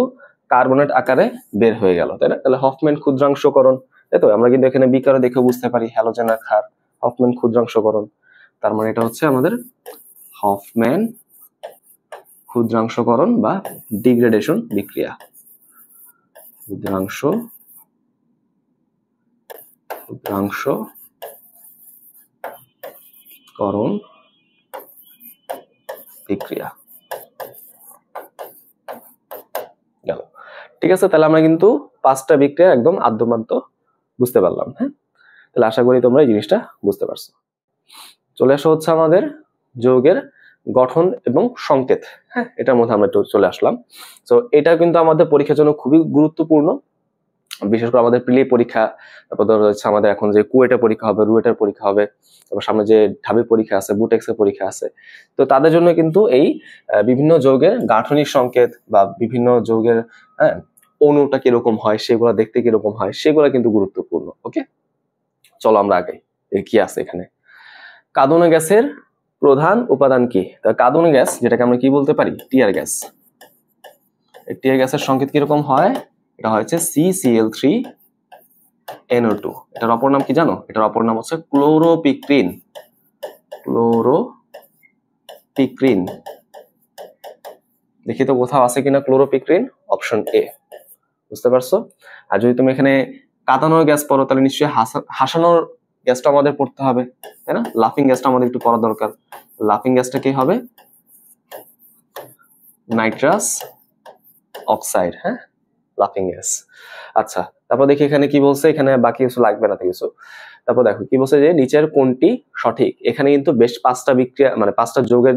কার্বনেট আকারে বের হয়ে গেল, তাই না? তাহলে হফম্যান ক্ষুদ্রাংশকরণ, তাই তো? আমরা কিন্তু এখানে বিকারে দেখে বুঝতে পারি হ্যালোজেন আর ক্ষার, হফম্যান ক্ষুদ্রাংশকরণ। তার মানে এটা হচ্ছে আমাদের হফম্যান ক্ষুদ্রাংশকরণ বা ডিগ্রেডেশন বিক্রিয়া। ক্ষুদ্রাংশকরণ বিক্রিয়া গেল। ঠিক আছে, তাহলে আমরা কিন্তু 5টা বিক্রিয়া একদম আদ্যমান্ত বুঝতে পারলাম। হ্যাঁ, তাহলে আশা করি তোমরা এই জিনিসটা বুঝতে পারছো। চলে আসা হচ্ছে আমাদের যৌগের গঠন এবং সংকেত। হ্যাঁ, এটার মধ্যে আমরা একটু চলে আসলাম। তো এটা কিন্তু আমাদের পরীক্ষার জন্য খুবই গুরুত্বপূর্ণ, বিশেষ করে আমাদের প্রিলি পরীক্ষা, তারপর ধরো হচ্ছে আমাদের এখন যে কুয়েটের পরীক্ষা হবে, রুয়েটের পরীক্ষা হবে, তারপর সামনে যে ঢাবি পরীক্ষা আছে, বুটেক্সের পরীক্ষা আছে, তো তাদের জন্য কিন্তু এই বিভিন্ন যৌগের গাঠনিক সংকেত বা বিভিন্ন যৌগের হ্যাঁ অণুটা কিরকম হয়, সেগুলো দেখতে কিরকম হয়, সেগুলো কিন্তু গুরুত্বপূর্ণ। ওকে, চলো আমরা আগে কি আছে এখানে। কাঁদুনে গ্যাসের প্রধান উপাদান কি? কাঁদুনে গ্যাস, যেটাকে আমরা কি বলতে পারি, টিয়ার গ্যাস। টিয়ার গ্যাসের সংকেত কিরকম হয়? এটা হচ্ছে CCl3NO2। এটার অপর নাম কি জানো? এটার অপর নাম হচ্ছে ক্লোরোপিক্রিন। ক্লোরোপিক্রিন, দেখি তো কোথাও আছে কিনা ক্লোরোপিক্রিন। Option A. বুঝতে পারছো? আর যদি তুমি এখানে কাঁদানোর গ্যাস পড়ো, তাহলে নিশ্চয়ই হাসানোর গ্যাসটা আমাদের পড়তে হবে, তাই না? লাফিং গ্যাসটা আমাদের একটু পড়া দরকার। লাফিং গ্যাসটা কি হবে? Nitrous oxide. হ্যাঁ, লাফিং গ্যাস। আচ্ছা, তারপর দেখি এখানে কি বলছে। এখানে বাকি কিছু লাগবে না কিছু। তারপর দেখো কি বলছে, যে নিচের কোনটি সঠিক। এখানে কিন্তু বেশ 5টা বিক্রিয়া মানে 5টা যৌগের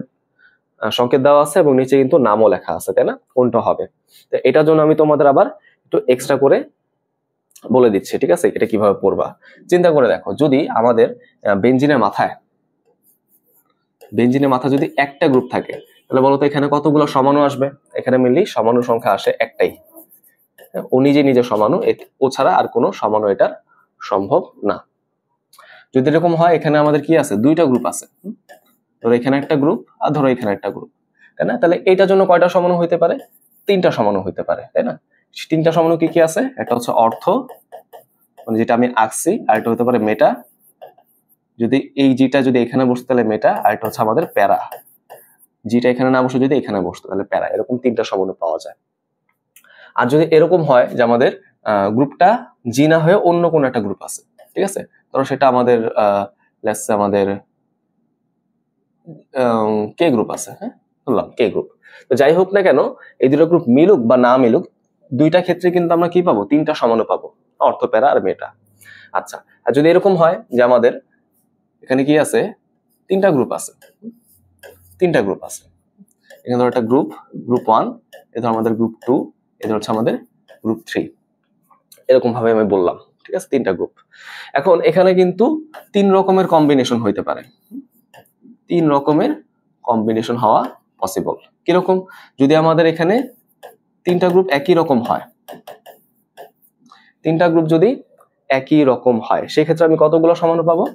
সংকেত দেওয়া আছে এবং নিচে কিন্তু নামও লেখা আছে, তাই না? কোনটা হবে। তো এটার জন্য আমি তোমাদের আবার একটু এক্সট্রা করে বলে দিচ্ছি, ঠিক আছে? এটা কিভাবে পড়বা। চিন্তা করে দেখো, যদি আমাদের বেঞ্জিনের মাথায় যদি একটা গ্রুপ থাকে, তাহলে বলতো এখানে কতগুলো সমাণু আসবে? এখানে মেনলি সমাণু সংখ্যা আসে একটাই। ও নিজে সমাণু, ও ছাড়া আর কোনো সমাণু এটা সম্ভব না। যদি এরকম হয়, এখানে আমাদের কি আছে, 2টা গ্রুপ আছে। ধরো এখানে একটা গ্রুপ আর ধরো এখানে একটা গ্রুপ, তাই না? তাহলে এইটার জন্য কয়টা সমাণু হইতে পারে? 3টা সমাণু হইতে পারে, তাই না? 3টা সমাণু কি কি আছে? একটা হচ্ছে অর্থ, মানে যেটা আমি আঁকছি, আর এটা হতে পারে মেটা, যদি এই জিটা যদি এখানে বসতো তাহলে মেটা, আর এটা হচ্ছে আমাদের প্যারা, জিটা এখানে না বসে যদি এখানে বসতো তাহলে প্যারা। এরকম 3টা সমাণু পাওয়া যায়। আর যদি এরকম হয় যে আমাদের গ্রুপটা জি না হয়ে অন্য কোনো একটা গ্রুপ আছে, ঠিক আছে, ধরো সেটা আমাদের আমাদের কে গ্রুপ আছে, হ্যাঁ বললাম কে গ্রুপ। তো যাই হোক না কেন, এই দুটো গ্রুপ মিলুক বা না মিলুক, 2টা ক্ষেত্রে কিন্তু আমরা কি পাবো? 3টা সমাণু পাবো, অর্থ, প্যারা আর মেটা। আচ্ছা, আর যদি এরকম হয় যে আমাদের এখানে কি আছে, 3টা গ্রুপ আছে, এখানে ধরো একটা গ্রুপ 1, এ ধর আমাদের গ্রুপ 2, এ ধর হচ্ছে আমাদের গ্রুপ 3, এরকম ভাবে আমি বললাম, ঠিক আছে? 3টা গ্রুপ। এখন এখানে কিন্তু 3 রকমের কম্বিনেশন হইতে পারে, 3 রকমের কম্বিনেশন হওয়া পসিবল। কিরকম? যদি আমাদের এখানে 3টা গ্রুপ একই রকম হয়, 3টা গ্রুপ যদি একই রকম হয়, সেক্ষেত্রে আমি কতগুলো সমাণু পাবো?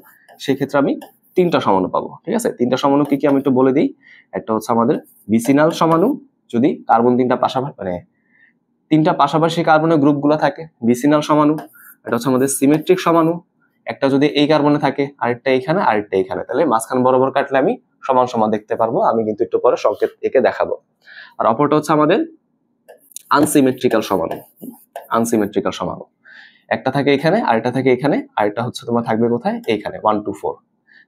সেক্ষেত্রে আমি 3টা সমাণু পাবো, ঠিক আছে? 3টা সমাণু কি কি আমি একটু বলে দিই। একটা হচ্ছে আমাদের ভিসিনাল সমাণু, যদি কার্বন 3টা পাশাপাশি মানে 3টা পাশাপাশি কার্বনের গ্রুপগুলো থাকে, ভিসিনাল সমাণু। এটা হচ্ছে আমাদের সিমেট্রিক সমাণু, একটা যদি এই কার্বনে থাকে, আরেকটা এইখানে, আরেকটা এইখানে, তাহলে মাঝখান বরাবর কাটলে আমি সমান সমান দেখতে পারবো। আমি কিন্তু একটু পরে সংকেত এঁকে দেখাবো। আর অপরটা হচ্ছে আমাদের আনসিমেট্রিক্যাল সমাণু, একটা থাকে এখানে, আরেকটা থাকে এখানে, আরেকটা হচ্ছে তোমার থাকবে কোথায়? এইখানে 1 2 4।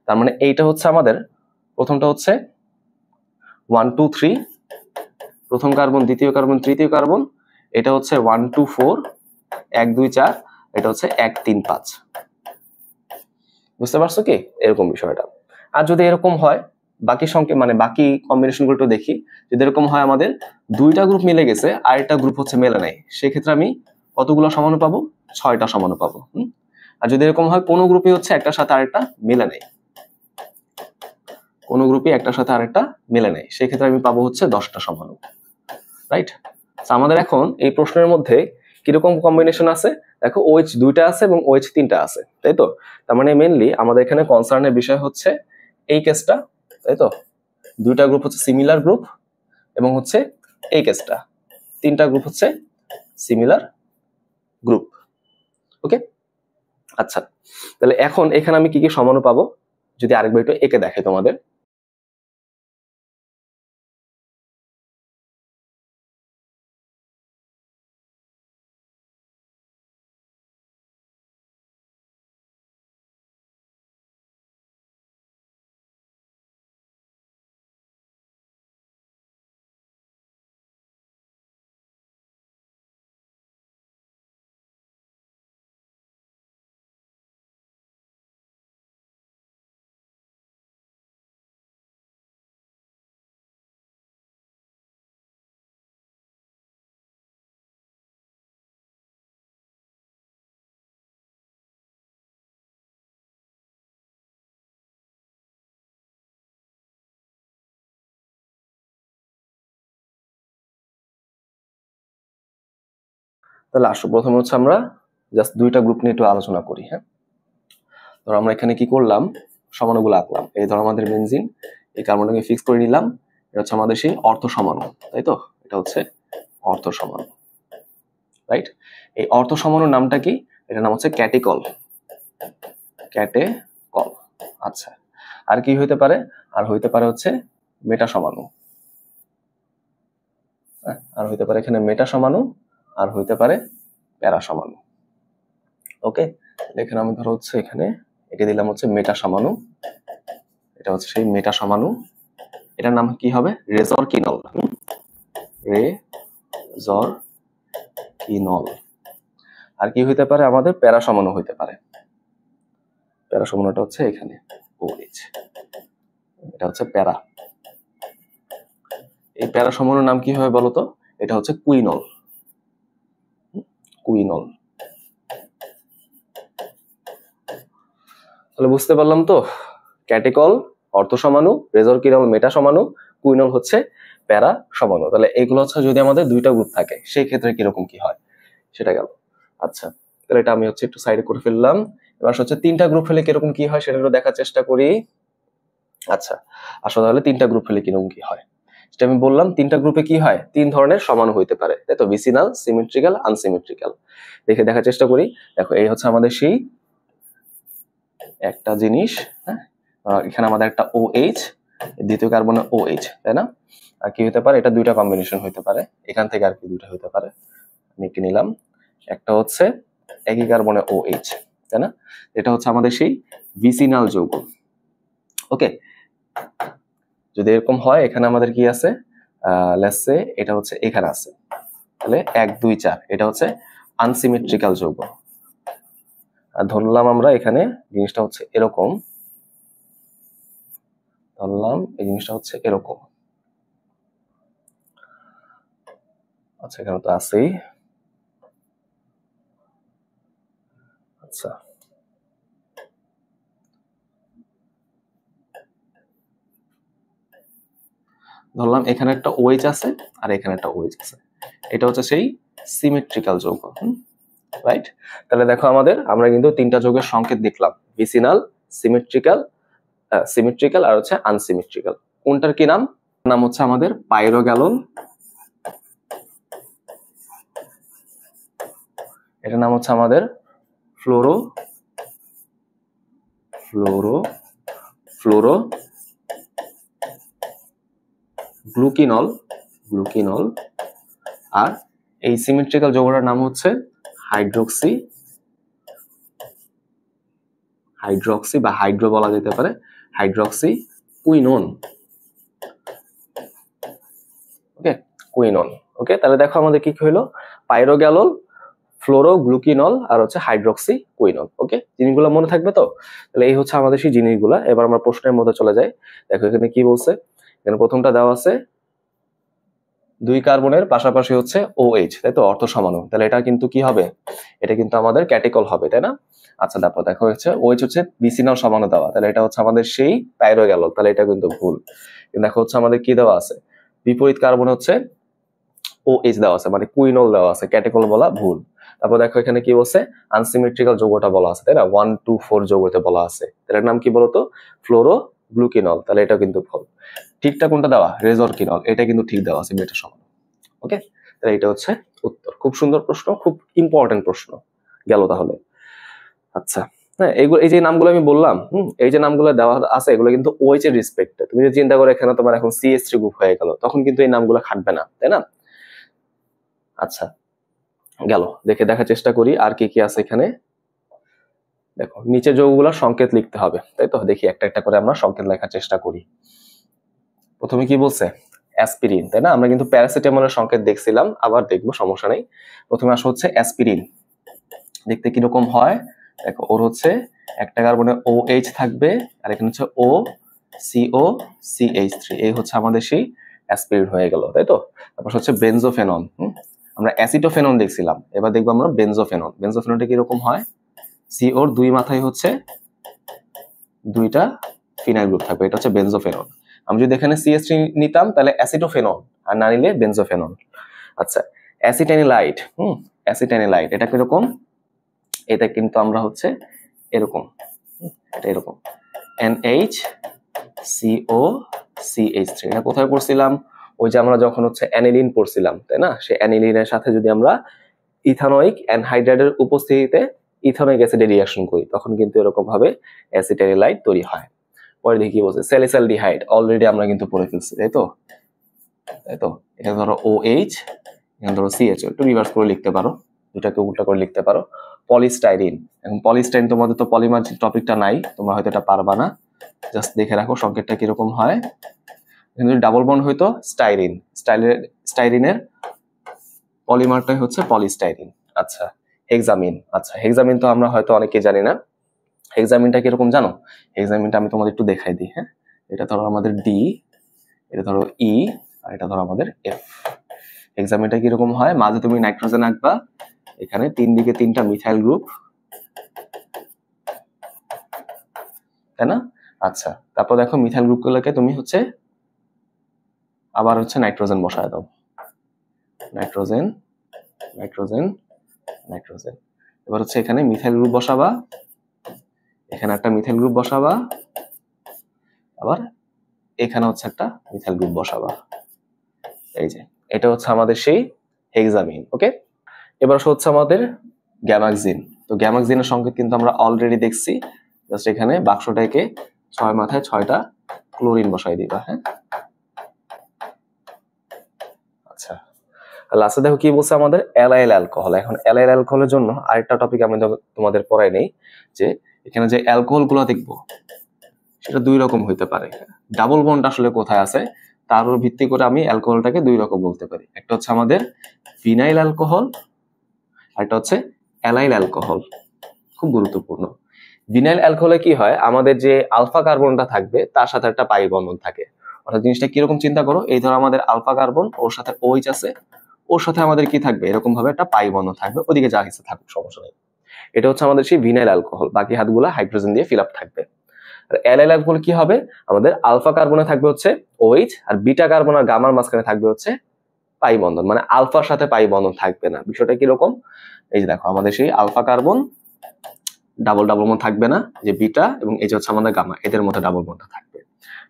তার মানে এইটা হচ্ছে আমাদের প্রথমটা হচ্ছে 1 2 3, প্রথম কার্বন, দ্বিতীয় কার্বন, তৃতীয় কার্বন। এটা হচ্ছে 1 2 4, 1 2 4, এটা হচ্ছে 1 3 5। বুঝতে পারছো কি এরকম বিষয়টা? আর যদি এরকম হয়, বাকি সংখ্যা মানে বাকি কম্বিনেশন গুলো দেখি, যদি এরকম হয় আমাদের 2টা গ্রুপ মিলে গেছে আর একটা গ্রুপ হচ্ছে মেলে নাই, সেক্ষেত্রে আমি কতগুলো সমাণু পাবো? 6টা সমাণু পাবো। আর যদি এরকম হয় কোনো গ্রুপই হচ্ছে একটার সাথে আরেকটা মিলে নেই, সেক্ষেত্রে আমি পাবো হচ্ছে 10টা সমাণু, রাইট? আমাদের এখন এই প্রশ্নের মধ্যে কিরকম কম্বিনেশন আছে দেখো, OH 2টা আছে এবং OH 3টা আছে, তাই তো? তার মানে মেইনলি আমাদের এখানে কনসার্নের বিষয় হচ্ছে এই কেসটা, তাই তো? 2টা গ্রুপ হচ্ছে সিমিলার গ্রুপ, এবং হচ্ছে এই কেসটা 3টা গ্রুপ হচ্ছে সিমিলার গ্রুপ। ওকে, আচ্ছা, তাহলে এখন এখানে আমি কি কি সমাণু পাবো যদি আরেকবার একটু এঁকে দেখাই তোমাদের। তাহলে আসো প্রথমে হচ্ছে আমরা জাস্ট দুইটা গ্রুপ নিয়ে একটু আলোচনা করি। হ্যাঁ, ধরো আমরা এখানে কি করলাম, সমাণুগুলো আঁকলাম। এই ধরো আমাদের বেনজিন, এই কার্বনটাকে ফিক্স করে নিলাম। এটা হচ্ছে আমাদের সেই অর্থ সমাণু, তাই তো? এটা হচ্ছে অর্থ সমাণু, রাইট? এই অর্থ সমাণুর নামটা কি? এটার নাম হচ্ছে ক্যাটিকল। ক্যাটেকল। আচ্ছা, আর কি হইতে পারে? আর হইতে পারে হচ্ছে মেটা সমাণু। আর হইতে পারে এখানে মেটা সমাণু, আর হইতে পারে প্যারা সমাণু। ওকে, এখানে আমি ধরো হচ্ছে এখানে একে দিলাম হচ্ছে মেটা সমাণু। এটা হচ্ছে সেই মেটা সমাণু। এটার নাম কি হবে? রেজরকিনল। রেজরকিনল। আর কি হইতে পারে? আমাদের প্যারা সমাণু হইতে পারে। প্যারা সমাণুটা হচ্ছে এখানে OH। এটা হচ্ছে প্যারা। এই প্যারা সমাণুর নাম কি হবে বলতো? এটা হচ্ছে কুইনল। কুইনল। তাহলে বুঝতে পারলাম তো, ক্যাটিকল অর্থ সমাণু, রেজরকিনল মেটা সমাণু, কুইনল হচ্ছে প্যারা সমাণু। তাহলে এগুলো হচ্ছে যদি আমাদের দুইটা গ্রুপ থাকে সেই ক্ষেত্রে কিরকম কি হয় সেটা গেল। আচ্ছা, তাহলে এটা আমি হচ্ছে একটু সাইডে করে ফেললাম। এবার হচ্ছে তিনটা গ্রুপ হলে কিরকম কি হয় সেটা একটু দেখার চেষ্টা করি। আচ্ছা, আসলে তাহলে তিনটা গ্রুপ হলে কিরকম কি হয় সেটা আমি বললাম। তিনটা গ্রুপে কি হয়? তিন ধরনের সমাণু হইতে পারে, তাই তো? Vicinal, symmetrical, unsymmetrical. দেখার চেষ্টা করি। দেখো, এই হচ্ছে আমাদের সেই একটা জিনিস। হ্যাঁ, এখানে আমাদের একটা OH, দ্বিতীয় কার্বনে OH, তাই না? আর কি হতে পারে? এটা দুইটা কম্বিনেশন হইতে পারে, এখান থেকে আর কি দুইটা হইতে পারে। আমি কি নিলাম? একটা হচ্ছে একই কার্বনে OH, তাই না? এটা হচ্ছে আমাদের সেই ভিসিনাল যৌগ। ওকে, যদি এরকম হয় এখানে আমাদের কি আছে? লেটস সে এটা হচ্ছে এখানে আছে, তাহলে 1 2 4 এটা হচ্ছে আনসিমেট্রিক্যাল যৌগ। আর ধরলাম আমরা এখানে জিনিসটা হচ্ছে এরকম, ধরলাম এই জিনিসটা হচ্ছে এরকম। আচ্ছা, এখানে তো আছেই। আচ্ছা, ধরলাম এখানে একটা OH আছে আর এখানে একটা OH আছে। এটা হচ্ছে সেই সিমেট্রিক্যাল যৌগ, রাইট? তাহলে দেখো আমরা কিন্তু তিনটা যৌগের সংকেত দেখলাম, ভিসিনাল, সিমেট্রিক্যাল আর হচ্ছে আনসিমেট্রিক্যাল। কোনটার কি নাম? নাম হচ্ছে আমাদের পাইরোগ্যালন। এটার নাম হচ্ছে আমাদের গ্লুকিনল। আর এই সিমেট্রিক্যাল যৌগটার নাম হচ্ছে হাইড্রক্সি বা হাইড্রো বলা যেতে পারে, হাইড্রক্সি কুইনোন। ওকে, কুইনোন। ওকে, তাহলে দেখো আমাদের কি হইলো? পাইরোগ্যালন, ফ্লোরোগ্লুকিনল আর হচ্ছে হাইড্রক্সি কুইনল। ওকে, জিনিসগুলো মনে থাকবে তো? তাহলে এই হচ্ছে আমাদের সেই জিনিসগুলো। এবার আমরা প্রশ্নের মধ্যে চলে যাই। দেখো এখানে কি বলছে। এখানে প্রথমটা দেওয়া আছে 2 কার্বনের পাশাপাশি হচ্ছে OH, তাই তো? অর্থ সমাণু। তাহলে এটা কিন্তু কি হবে? এটা কিন্তু আমাদের ক্যাটিকল হবে, তাই না? আচ্ছা, তারপর দেখো হচ্ছে OH হচ্ছে ভিসিনাল সমাণু দেওয়া, তাহলে এটা হচ্ছে আমাদের সেই পাইরোগ্যালন। তাহলে এটা কিন্তু ভুল। কিন্তু দেখো হচ্ছে আমাদের কি দেওয়া আছে? বিপরীত কার্বন হচ্ছে OH দেওয়া আছে, মানে কুইনল দেওয়া আছে, ক্যাটিকল বলা ভুল। তারপর দেখো এখানে কি বলছে? আনসিমেট্রিক্যাল যৌগটা বলা আছে, তাই না? 1 2 4 যৌগতে বলা আছে। এটার নাম কি বলতো? ফ্লোরোগ্লুকিনল। তাহলে এটা কিন্তু ভুল। ঠিকটা কোনটা দেওয়া? রেজরকিনল। এটা কিন্তু ঠিক দেওয়া আছে, মেটা সমাণু। ওকে, তাহলে এটা হচ্ছে উত্তর। খুব সুন্দর প্রশ্ন, খুব ইম্পর্টেন্ট প্রশ্ন গেল তাহলে। আচ্ছা, হ্যাঁ, এই যে নামগুলো আমি বললাম, এই যে নামগুলো দেওয়া আছে এগুলো কিন্তু OH এর রেসপেক্টে। তুমি যদি চিন্তা করো এখানে তোমার এখন CH3 গ্রুপ হয়ে গেল, তখন কিন্তু এই নামগুলো খাটবে না, তাই না? আচ্ছা, গেল। দেখার চেষ্টা করি আর কি কি আছে এখানে। দেখো, নিচে যৌগগুলোর সংকেত লিখতে হবে, তাই তো? দেখি একটা একটা করে আমরা সংকেত লেখার চেষ্টা করি। প্রথমে কি বলছে? অ্যাসপিরিন, তাই না? আমরা কিন্তু প্যারাসিটামলের সংকেত দেখছিলাম, আবার দেখবো, সমস্যা নেই। প্রথমে আসা হচ্ছে অ্যাসপিরিন। দেখতে কিরকম হয়? দেখো, ওর হচ্ছে একটা কার্বনে OH থাকবে আর এখানে হচ্ছে OCO-CH3। এই হচ্ছে আমাদের সেই অ্যাসপিরিন হয়ে গেল, তাই তো? তারপর হচ্ছে বেনজোফেনন। আমরা অ্যাসিটোফেনন দেখছিলাম, এবার দেখবো আমরা বেনজোফেনন। বেনজোফেননটা কিরকম হয়? COর 2 মাথায় হচ্ছে 2টা ফিনাইল গ্রুপ থাকবে, এটা হচ্ছে বেনজোফেনন। আমি যদি এখানে CH3 নিতাম তাহলে অ্যাসিটোফেনন, আর না নিলে বেনজোফেনন। আচ্ছা, অ্যাসিটাইনিলাইট। অ্যাসিটাইনিলাইট, এটা কিরকম, এটা কিন্তু আমরা হচ্ছে এরকম, এটা এরকম NHCOCH3। এটা কোথায় পড়ছিলাম, ওই যে আমরা যখন হচ্ছে অ্যানিলিন পড়ছিলাম, তাই না? সেই অ্যানিলিনের সাথে যদি আমরা ইথানোয়িক অ্যানহাইড্রাইডের উপস্থিতিতে ইথানোয়িক অ্যাসিডে রিঅ্যাকশন করি, তখন কিন্তু এরকম ভাবে অ্যাসিটাইনিলাইট তৈরি হয়। পরে দেখি কি বলছে, স্যালিসালডিহাইড অলরেডি আমরা কিন্তু পড়ে ফেলছি, তাই তো? এটা ধরো OH, এখানে ধরো CHO, একটু রিভার্স করে লিখতে পারো, দুটাকে উল্টা করে লিখতে পারো। পলিস্টাইরিন, এখন পলিস্টাইরিন তোমাদের তো পলিমার টপিকটা নাই, তোমরা হয়তো এটা পারবা না, জাস্ট দেখে রাখো সংকেতটা কিরকম হয়। যদি ডাবল বন্ড হইতো স্টাইরিন, স্টাইরিনের পলিমারটাই হচ্ছে পলিস্টাইরিন। আচ্ছা, হেক্সামিন, আচ্ছা হেক্সামিন তো আমরা হয়তো অনেকে জানি না। হেক্সামিনটা কিরকম জানো? হেক্সামিনটা আমি তোমাদের একটু দেখাই দিই। হ্যাঁ, এটা ধরো আমাদের D, এটা ধরো E, আর এটা ধরো আমাদের F। হেক্সামিনটা কিরকম হয়, মাঝে তুমি নাইট্রোজেন আঁকবা, এখানে তিন দিকে তিনটা মিথাইল গ্রুপ, তাই না? আচ্ছা, তারপর দেখো মিথাইল গ্রুপগুলোকে তুমি হচ্ছে আবার হচ্ছে নাইট্রোজেন বসায় দাও, নাইট্রোজেন নাইট্রোজেন নাইট্রোজেন। এবার হচ্ছে এখানে মিথাইল গ্রুপ বসাবা, এখানে একটা মিথাইল গ্রুপ বসাবা, আবার এখানে হচ্ছে একটা মিথাইল গ্রুপ বসাবা। এই যে এটা হচ্ছে আমাদের সেই হেক্সামিন। ওকে, এবার হচ্ছে আমাদের গ্যামাক্সিন। তো গ্যামাক্সিনের সংকেত কিন্তু আমরা অলরেডি দেখছি, জাস্ট এখানে বাক্সটাকে 6 মাথায় 6টা ক্লোরিন বসাই দিবা। হ্যাঁ, আচ্ছা, লাস্টে দেখো কি বলছে আমাদের অ্যালাইল অ্যালকোহল। এখন অ্যালাইল অ্যালকোহলের জন্য আরেকটা টপিক আমি তোমাদের পড়াই নেই, যে এখানে যে অ্যালকোহল গুলো দেখবো সেটা দুই রকম হইতে পারে। ডাবল বন্ড আসলে কোথায় আছে তার উপর ভিত্তি করে আমি অ্যালকোহলটাকে দুই রকম বলতে পারি। একটা হচ্ছে আমাদের ভিনাইল অ্যালকোহল, আর একটা হচ্ছে অ্যালাইল অ্যালকোহল। খুব গুরুত্বপূর্ণ। ভিনাইল অ্যালকোহলে কি হয়, আমাদের যে আলফা কার্বনটা থাকবে তার সাথে একটা পাই বন্ধন থাকে। অর্থাৎ জিনিসটা কিরকম চিন্তা করো, এই ধরো আমাদের আলফা কার্বন, ওর সাথে OH আছে, ওর সাথে আমাদের কি থাকবে, এরকম ভাবে একটা পাই বন্ধন থাকবে, ওদিকে যা কিছু থাকুক সমস্যা নেই। এটা হচ্ছে আমাদের সেই ভিনাইল অ্যালকোহল, বাকি হাতগুলো হাইড্রোজেন দিয়ে ফিল আপ থাকবে। আর অ্যালাইল অ্যালকোহল কি হবে, আমাদের আলফা কার্বনে থাকবে হচ্ছে OH, আর বিটা কার্বন আর গামার মাঝখানে থাকবে হচ্ছে পাই বন্ধন, মানে আলফার সাথে পাই বন্ধন থাকবে না। বিষয়টা কিরকম, এই যে দেখো আমাদের সেই alpha carbon double double bond থাকবে না, যে বিটা এবং এই যে হচ্ছে আমাদের গামা, এদের মধ্যে ডাবল বন্ডটা থাকবে।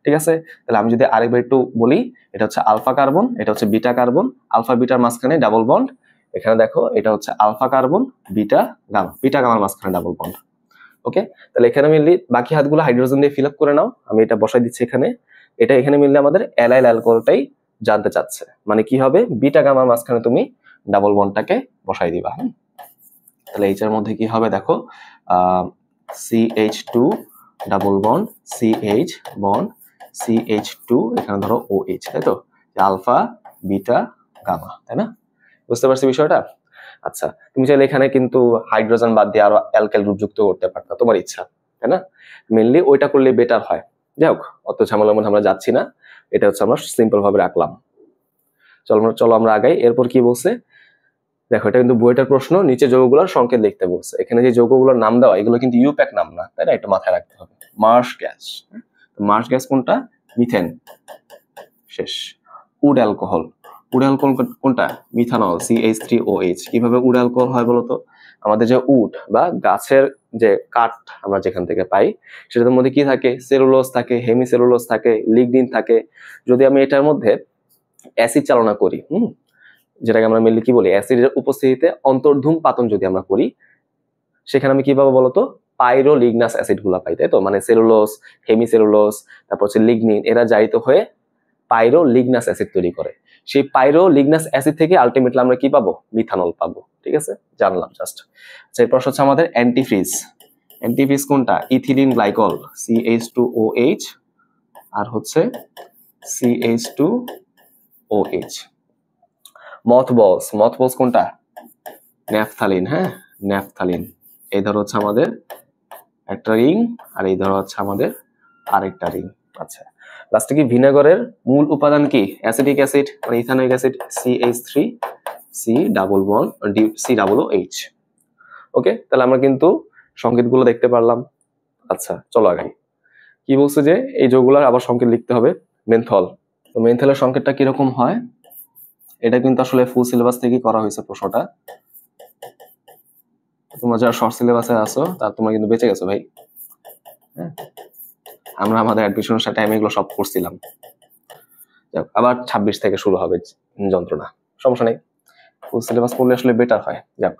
ঠিক আছে, তাহলে আমি যদি আরেকবার একটু বলি, এটা হচ্ছে আলফা কার্বন, এটা হচ্ছে বিটা কার্বন, আলফা বিটার মাঝখানে ডাবল বন্ড, এখানে দেখো এটা হচ্ছে alpha carbon beta gamma, beta গামার মাঝখানে ডাবল বন্ড। ওকে, তাহলে এখানে মিললে বাকি হাতগুলো হাইড্রোজেন দিয়ে ফিল আপ করে নাও, আমি এটা বসাই দিচ্ছি এখানে। এটা এখানে মিললে আমাদের অ্যালাইল অ্যালকোহলটাই জানতে চাচ্ছে, মানে কি হবে, বিটা গামার মাঝখানে তুমি ডাবল বন্ডটাকে বসাই দিবা। তাহলে এইচ এর মধ্যে কি হবে দেখো, CH2 double bond CH bond CH2, এখানে ধরো OH, তাই তো, আলফা বিটা গামা, তাই না? বুঝতে পারছি বিষয়টা? আচ্ছা, তুমি চাইলে এখানে কিন্তু হাইড্রোজেন বাদ দিয়ে আরো অ্যালকাইল গ্রুপ যুক্ত করতে পারতা, তোমার ইচ্ছা, তাই না? মেইনলি ওইটা করলে বেটার হয়। যাই হোক, অত ঝামেলার মধ্যে আমরা যাচ্ছি না, এটা হচ্ছে আমরা সিম্পল ভাবে রাখলাম। চলো আমরা আগাই। এরপর কি বলছে দেখো, এটা কিন্তু বইটার প্রশ্ন, নিচে যৌগগুলোর সংকেত লিখতে বলছে। এখানে যে যৌগগুলোর নাম দেওয়া, এগুলো কিন্তু ইউপ্যাক নাম না, তাই না? একটু মাথায় রাখতে হবে। মার্শ গ্যাস, মার্শ গ্যাস কোনটা, মিথেন, শেষ। উড অ্যালকোহল, উড অ্যালকোহল কোনটা, মিথানল CH3OH। কিভাবে উড অ্যালকোহল হয় বলতো, আমাদের যে উড বা গাছের যে কাঠ আমরা যেখান থেকে পাই, সেটার মধ্যে কি থাকে, সেলুলোজ থাকে, হেমিসেলুলোজ থাকে, লিগনিন থাকে। যদি আমি এটার মধ্যে অ্যাসিড চালনা করি, যেটাকে আমরা মেনলি কি বলি, অ্যাসিডের উপস্থিতিতে অন্তর্ধূম পাতন যদি আমরা করি, সেখানে আমি কি পাবো বলতো, পাইরোলিগনাস অ্যাসিড গুলা পাই, তাই তো? মানে সেলুলোজ, হেমিসেলুলোজ, তারপর হচ্ছে লিগনিন, এরা জারিত হয়ে পাইরোলিগনাস অ্যাসিড তৈরি করে। সেই পাইরোলিগনাস অ্যাসিড থেকে আলটিমেটলি আমরা কি পাবো, মিথানল পাবো। ঠিক আছে, জানলাম জাস্ট। আচ্ছা, এরপর হচ্ছে আমাদের অ্যান্টিফ্রিজ। অ্যান্টিফ্রিজ কোনটা, ইথিলিন গ্লাইকল CH2OH, আর হচ্ছে CH2OH। মথবলস, মথবলস কোনটা, ন্যাফথালিন। হ্যাঁ, ন্যাফথালিন। এই ধরো হচ্ছে আমাদের একটা রিং, আর এই ধরো হচ্ছে আমাদের আরেকটা রিং। আচ্ছা, লাস্টে কি, ভিনেগারের মূল উপাদান কি, অ্যাসিটিক অ্যাসিড মানে ethanoic acid CH3C double bond COOH। ওকে, তাহলে আমরা কিন্তু সংকেতগুলো দেখতে পারলাম। আচ্ছা, চলো আগাই। কি বলছে যে এই যৌগগুলোর আবার সংকেত লিখতে হবে। মেন্থল, তো মেন্থলের সংকেতটা কিরকম হয়, এটা কিন্তু আসলে ফুল সিলেবাস থেকেই করা হয়েছে প্রশ্নটা। তোমরা যারা শর্ট সিলেবাসে আছো তার তোমরা কিন্তু বেঁচে গেছো ভাই। হ্যাঁ, আমরা আমাদের অ্যাডমিশনের টাইমে এগুলো সব করছিলাম। আবার 26 থেকে শুরু হবে যন্ত্রণা, সমস্যা নেই, ফুল সিলেবাস করলে আসলে বেটার হয়। যাক,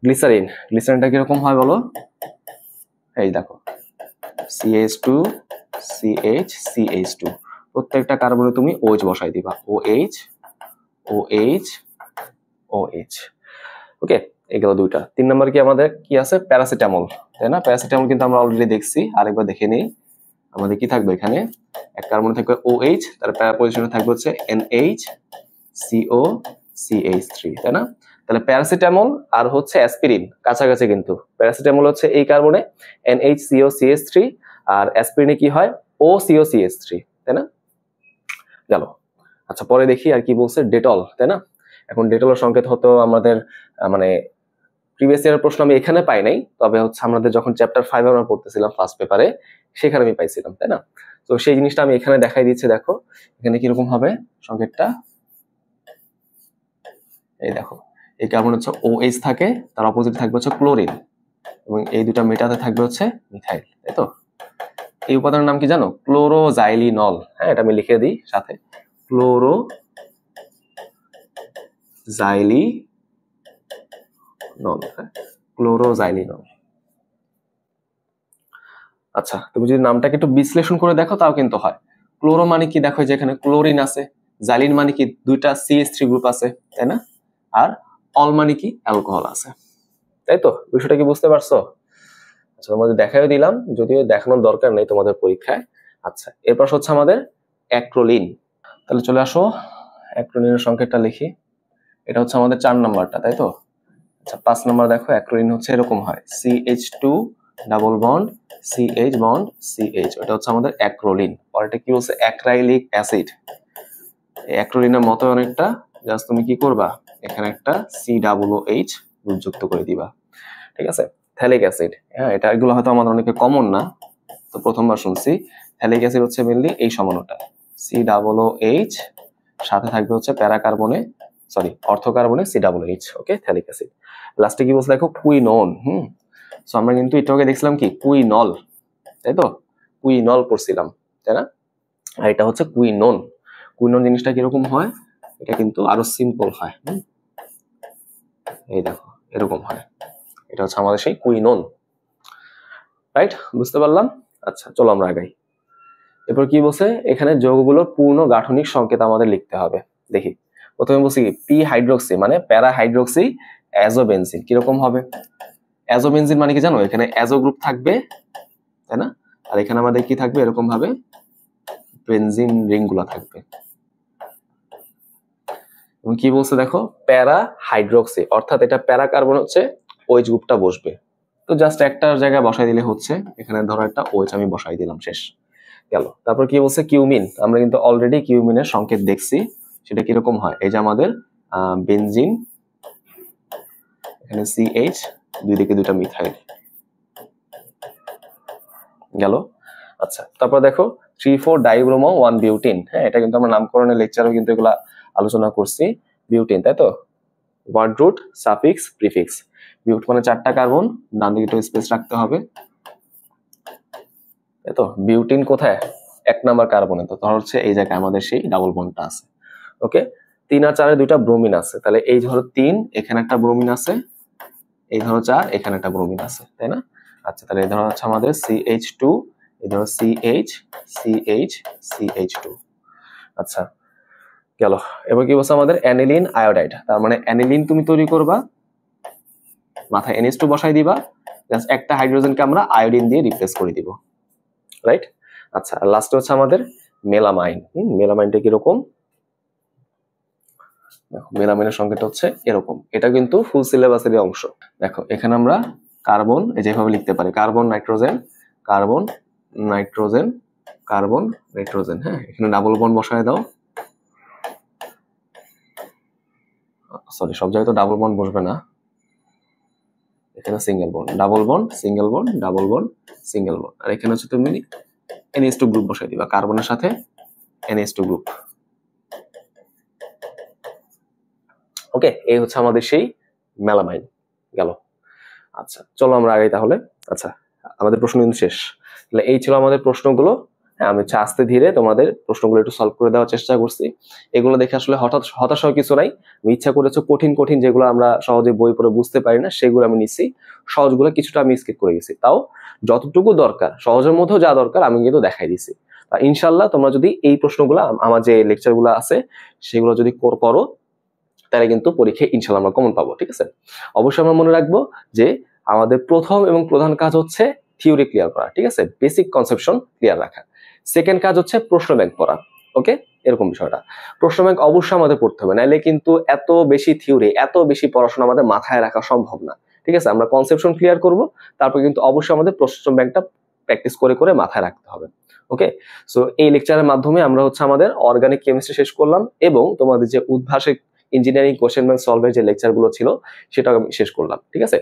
গ্লিসারিনটা কিরকম হয় বলো? এই দেখো, CH2 CH CH2, প্রত্যেকটা কার্বনে তুমি OH বসাই দিবা, OH OH OH। ওকে, এগুলো দুইটা। 3 নম্বর কি আমাদের কি আছে? প্যারাসিটামল, তাই না? প্যারাসিটামল কিন্তু আমরা অলরেডি দেখছি, আরেকবার দেখে নেই। আমাদের কি থাকবে এখানে? এক কার্বনে থাকবে OH, তার প্যারা পজিশনে থাকবে হচ্ছে NH CO CH3, তাই না? তাহলে প্যারাসিটামল আর হচ্ছে অ্যাসপিরিন কাছাকাছি, কিন্তু প্যারাসিটামল হচ্ছে এই কার্বনে NH CO CH3, আর অ্যাসপিরিনে কি হয়? OCO CH3, তাই না? গেল। আচ্ছা, পরে দেখি আর কি বলছে, ডেটল, তাই না? এখন ডেটলের সংকেত হতো আমাদের মানে প্রিভিয়াস ইয়ারের প্রশ্ন আমি এখানে পাই নাই, তবে হচ্ছে আমাদের যখন চ্যাপ্টার 5 আমরা পড়তেছিলাম ফার্স্ট পেপারে, সেখানে আমি পাইছিলাম, তাই না? তো সেই জিনিসটা আমি এখানে দেখাই দিচ্ছি। দেখো এখানে কিরকম হবে সংকেতটা, এই দেখো, এই কার্বন হচ্ছে OH থাকে, তার অপোজিট থাকবে হচ্ছে ক্লোরিন, এবং এই দুটা মেটাতে থাকবে হচ্ছে মিথাইল, তাই তো? এই উপাদানের নাম কি জানো? ক্লোরোজাইলিনল। হ্যাঁ, এটা আমি লিখে দিই সাথে, ক্লোরোজাইলিনল, ক্লোরোজাইলিনল। আচ্ছা, তুমি যদি নামটাকে একটু বিশ্লেষণ করে দেখো তাও কিন্তু হয়। ক্লোরো মানে কি? দেখো যে এখানে ক্লোরিন আছে, জাইলিন মানে কি? দুইটা CH3 গ্রুপ আছে, তাই না? আর অল মানে কি? অ্যালকোহল আছে, তাই তো? বিষয়টা কি বুঝতে পারছো? আচ্ছা, তোমাদের দেখাইও দিলাম, যদিও দেখানোর দরকার নেই তোমাদের পরীক্ষায়। আচ্ছা, এরপর হচ্ছে আমাদের অ্যাক্রোলিন। তাহলে চলে আসো, অ্যাক্রোলিনের সংকেতটা লিখি। এটা হচ্ছে আমাদের 4 নাম্বারটা, তাই তো? আচ্ছা, 5 নাম্বার দেখো, অ্যাক্রোলিন হচ্ছে এরকম হয়, CH2 double bond CH bond CH, এটা হচ্ছে আমাদের অ্যাক্রোলিন। আর এটা কি বলছে? Acrylic acid. এই অ্যাক্রোলিনের মতো অনেকটা, জাস্ট তুমি কি করবা, এখানে একটা COOH যুক্ত করে দিবা, ঠিক আছে? থ্যালিক অ্যাসিড, হ্যাঁ, এটা এগুলো হয়তো আমাদের অনেকে কমন না, তো প্রথমবার শুনছি। থ্যালিক অ্যাসিড হচ্ছে মেনলি এই সমানুটা, COOH, সাথে থাকবে হচ্ছে প্যারাকার্বনে, সরি অর্থকার্বনে COOH। ওকে, থ্যালিক অ্যাসিড। লাস্টে কি বলছে দেখো? কুইনোন। সো আমরা কিন্তু একটু আগে দেখছিলাম কি? কুইনল, তাই তো? কুইনল পড়ছিলাম, তাই না? আর এটা হচ্ছে কুইনোন। কুইনোন জিনিসটা কিরকম হয়? এটা কিন্তু আরো সিম্পল হয়। এই দেখো, এরকম হয়। এটা হচ্ছে আমাদের সেই কুইনোন, রাইট? বুঝতে পারলাম। আচ্ছা, চলো আমরা আগাই। এরপর কি বলছে? এখানে যৌগগুলোর পূর্ণ গাঠনিক সংকেত আমাদের লিখতে হবে। দেখি, প্রথমে বলছি কি? পি হাইড্রোক্সি মানে প্যারা হাইড্রোক্সি অ্যাজোবেনজিন। কিরকম হবে? অ্যাজোবেনজিন মানে কি জানো? এখানে অ্যাজো গ্রুপ থাকবে, তাই না? আর এখানে আমাদের কি থাকবে? এরকম ভাবে বেনজিন রিং গুলা থাকবে। এবং কি বলছে দেখো? প্যারা হাইড্রোক্সি, অর্থাৎ এটা প্যারা কার্বন হচ্ছে OH গ্রুপটা বসবে। তো জাস্ট একটা জায়গায় বসাই দিলে হচ্ছে, এখানে ধরো একটা OH আমি বসাই দিলাম, শেষ গেল। তারপর কি বলছে? কিউমিন। আমরা কিন্তু অলরেডি কিউমিনের সংকেত দেখছি, সেটা কিরকম হয়? এই যে আমাদের বেনজিন, এখানে CH, দুই দিকে দুটা মিথাইল, গেল। আচ্ছা, তারপর দেখো 3,4-ডাইব্রোমো 1-বিউটিন। হ্যাঁ, এটা কিন্তু আমরা নামকরণের লেকচারও কিন্তু এগুলা আলোচনা করছি। বিউটিন, তাই তো? Word root, suffix, prefix. But মানে 4টা কার্বন, ডান দিকে একটু স্পেস রাখতে হবে, তাই তো? বিউটিন কোথায়? 1 নাম্বার কার্বনে, তো ধর হচ্ছে এই জায়গায় আমাদের সেই ডাবল বন্ডটা আছে। ওকে, 3 আর 4-এ দুইটা ব্রোমিন আছে, তাহলে এই ধরো 3, এখানে একটা ব্রোমিন আছে, এই ধরো 4, এখানে একটা ব্রোমিন আছে, তাই না? আচ্ছা, তাহলে এই ধরো হচ্ছে আমাদের CH2, এই ধরো CH CH CH2। আচ্ছা, গেল। এবার কি বলছে আমাদের? Aniline iodide. তার মানে অ্যানিলিন তুমি তৈরি করবা, মাথায় NH2 বসাই দিবা, জাস্ট একটা হাইড্রোজেনকে আমরা আয়োডিন দিয়ে রিপ্লেস করে দিব, রাইট? আচ্ছা, আর লাস্টে হচ্ছে আমাদের মেলামাইন। মেলামাইনটা কিরকম? দেখো, মেলামাইনের সংকেতটা হচ্ছে এরকম। এটা কিন্তু ফুল সিলেবাসেরই অংশ। দেখো, এখানে আমরা কার্বন যেভাবে লিখতে পারি, carbon nitrogen, carbon nitrogen, carbon nitrogen. হ্যাঁ, এখানে ডাবল বন্ড বসায় দাও। সরি, সব জায়গায় তো ডাবল বন্ড বসবে না, এখানে single bond, double bond, single bond, double bond, single bond. আর এখানে হচ্ছে তুমি NH2 গ্রুপ বসাই দিবা, কার্বনের সাথে NH2 গ্রুপ। ওকে, এই হচ্ছে আমাদের সেই মেলামাইন, গেল। আচ্ছা চলো আমরা আগাই তাহলে। আচ্ছা আমাদের প্রশ্ন কিন্তু শেষ, তাহলে এই ছিল আমাদের প্রশ্নগুলো। হ্যাঁ আমি আস্তে ধীরে তোমাদের প্রশ্নগুলো একটু সলভ করে দেওয়ার চেষ্টা করছি। এগুলো দেখে আসলে হতাশ হওয়ার কিছু নাই। আমি ইচ্ছা করেছো কঠিন কঠিন যেগুলো আমরা সহজে বই পড়ে বুঝতে পারি না সেগুলো আমি নিচ্ছি, সহজগুলো কিছুটা আমি স্কিপ করে গেছি, তাও যতটুকু দরকার সহজের মধ্যেও যা দরকার আমি কিন্তু দেখাই দিছি। ইনশাল্লাহ তোমরা যদি এই প্রশ্নগুলো আমার যে লেকচারগুলো আছে সেগুলো যদি করো তাহলে কিন্তু পরীক্ষায় ইনশাল্লাহ আমরা কমন পাবো। ঠিক আছে, অবশ্যই আমরা মনে রাখবো যে আমাদের প্রথম এবং প্রধান কাজ হচ্ছে থিওরি ক্লিয়ার করা, ঠিক আছে, বেসিক কনসেপশন ক্লিয়ার রাখা। সেকেন্ড কাজ হচ্ছে প্রশ্ন ব্যাংক পড়া। ওকে, এরকম বিষয়টা প্রশ্ন ব্যাংক অবশ্যই আমাদের পড়তে হবে, নাহলে কিন্তু এত বেশি থিওরি এত বেশি পড়াশোনা আমাদের মাথায় রাখা সম্ভব না। ঠিক আছে, আমরা কনসেপশন ক্লিয়ার করব, তারপর কিন্তু অবশ্যই আমাদের প্রশ্ন ব্যাংকটা প্র্যাকটিস করে করে মাথায় রাখতে হবে। ওকে, সো এই লেকচারের মাধ্যমে আমরা হচ্ছে আমাদের অর্গানিক কেমিস্ট্রি শেষ করলাম এবং তোমাদের যে উদ্ভাসিক ইঞ্জিনিয়ারিং কোশ্চেন ব্যাংক সলভের যে লেকচারগুলো ছিল সেটা আমি শেষ করলাম। ঠিক আছে,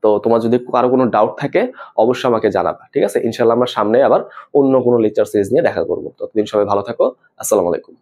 তো তোমার যদি কারো কোনো ডাউট থাকে অবশ্যই আমাকে জানাবা। ঠিক আছে, ইনশাল্লাহ আমরা সামনে আবার অন্য কোনো লেকচার সিরিজ নিয়ে দেখা করবো। ততদিন সবাই ভালো থাকো, আসসালামু আলাইকুম।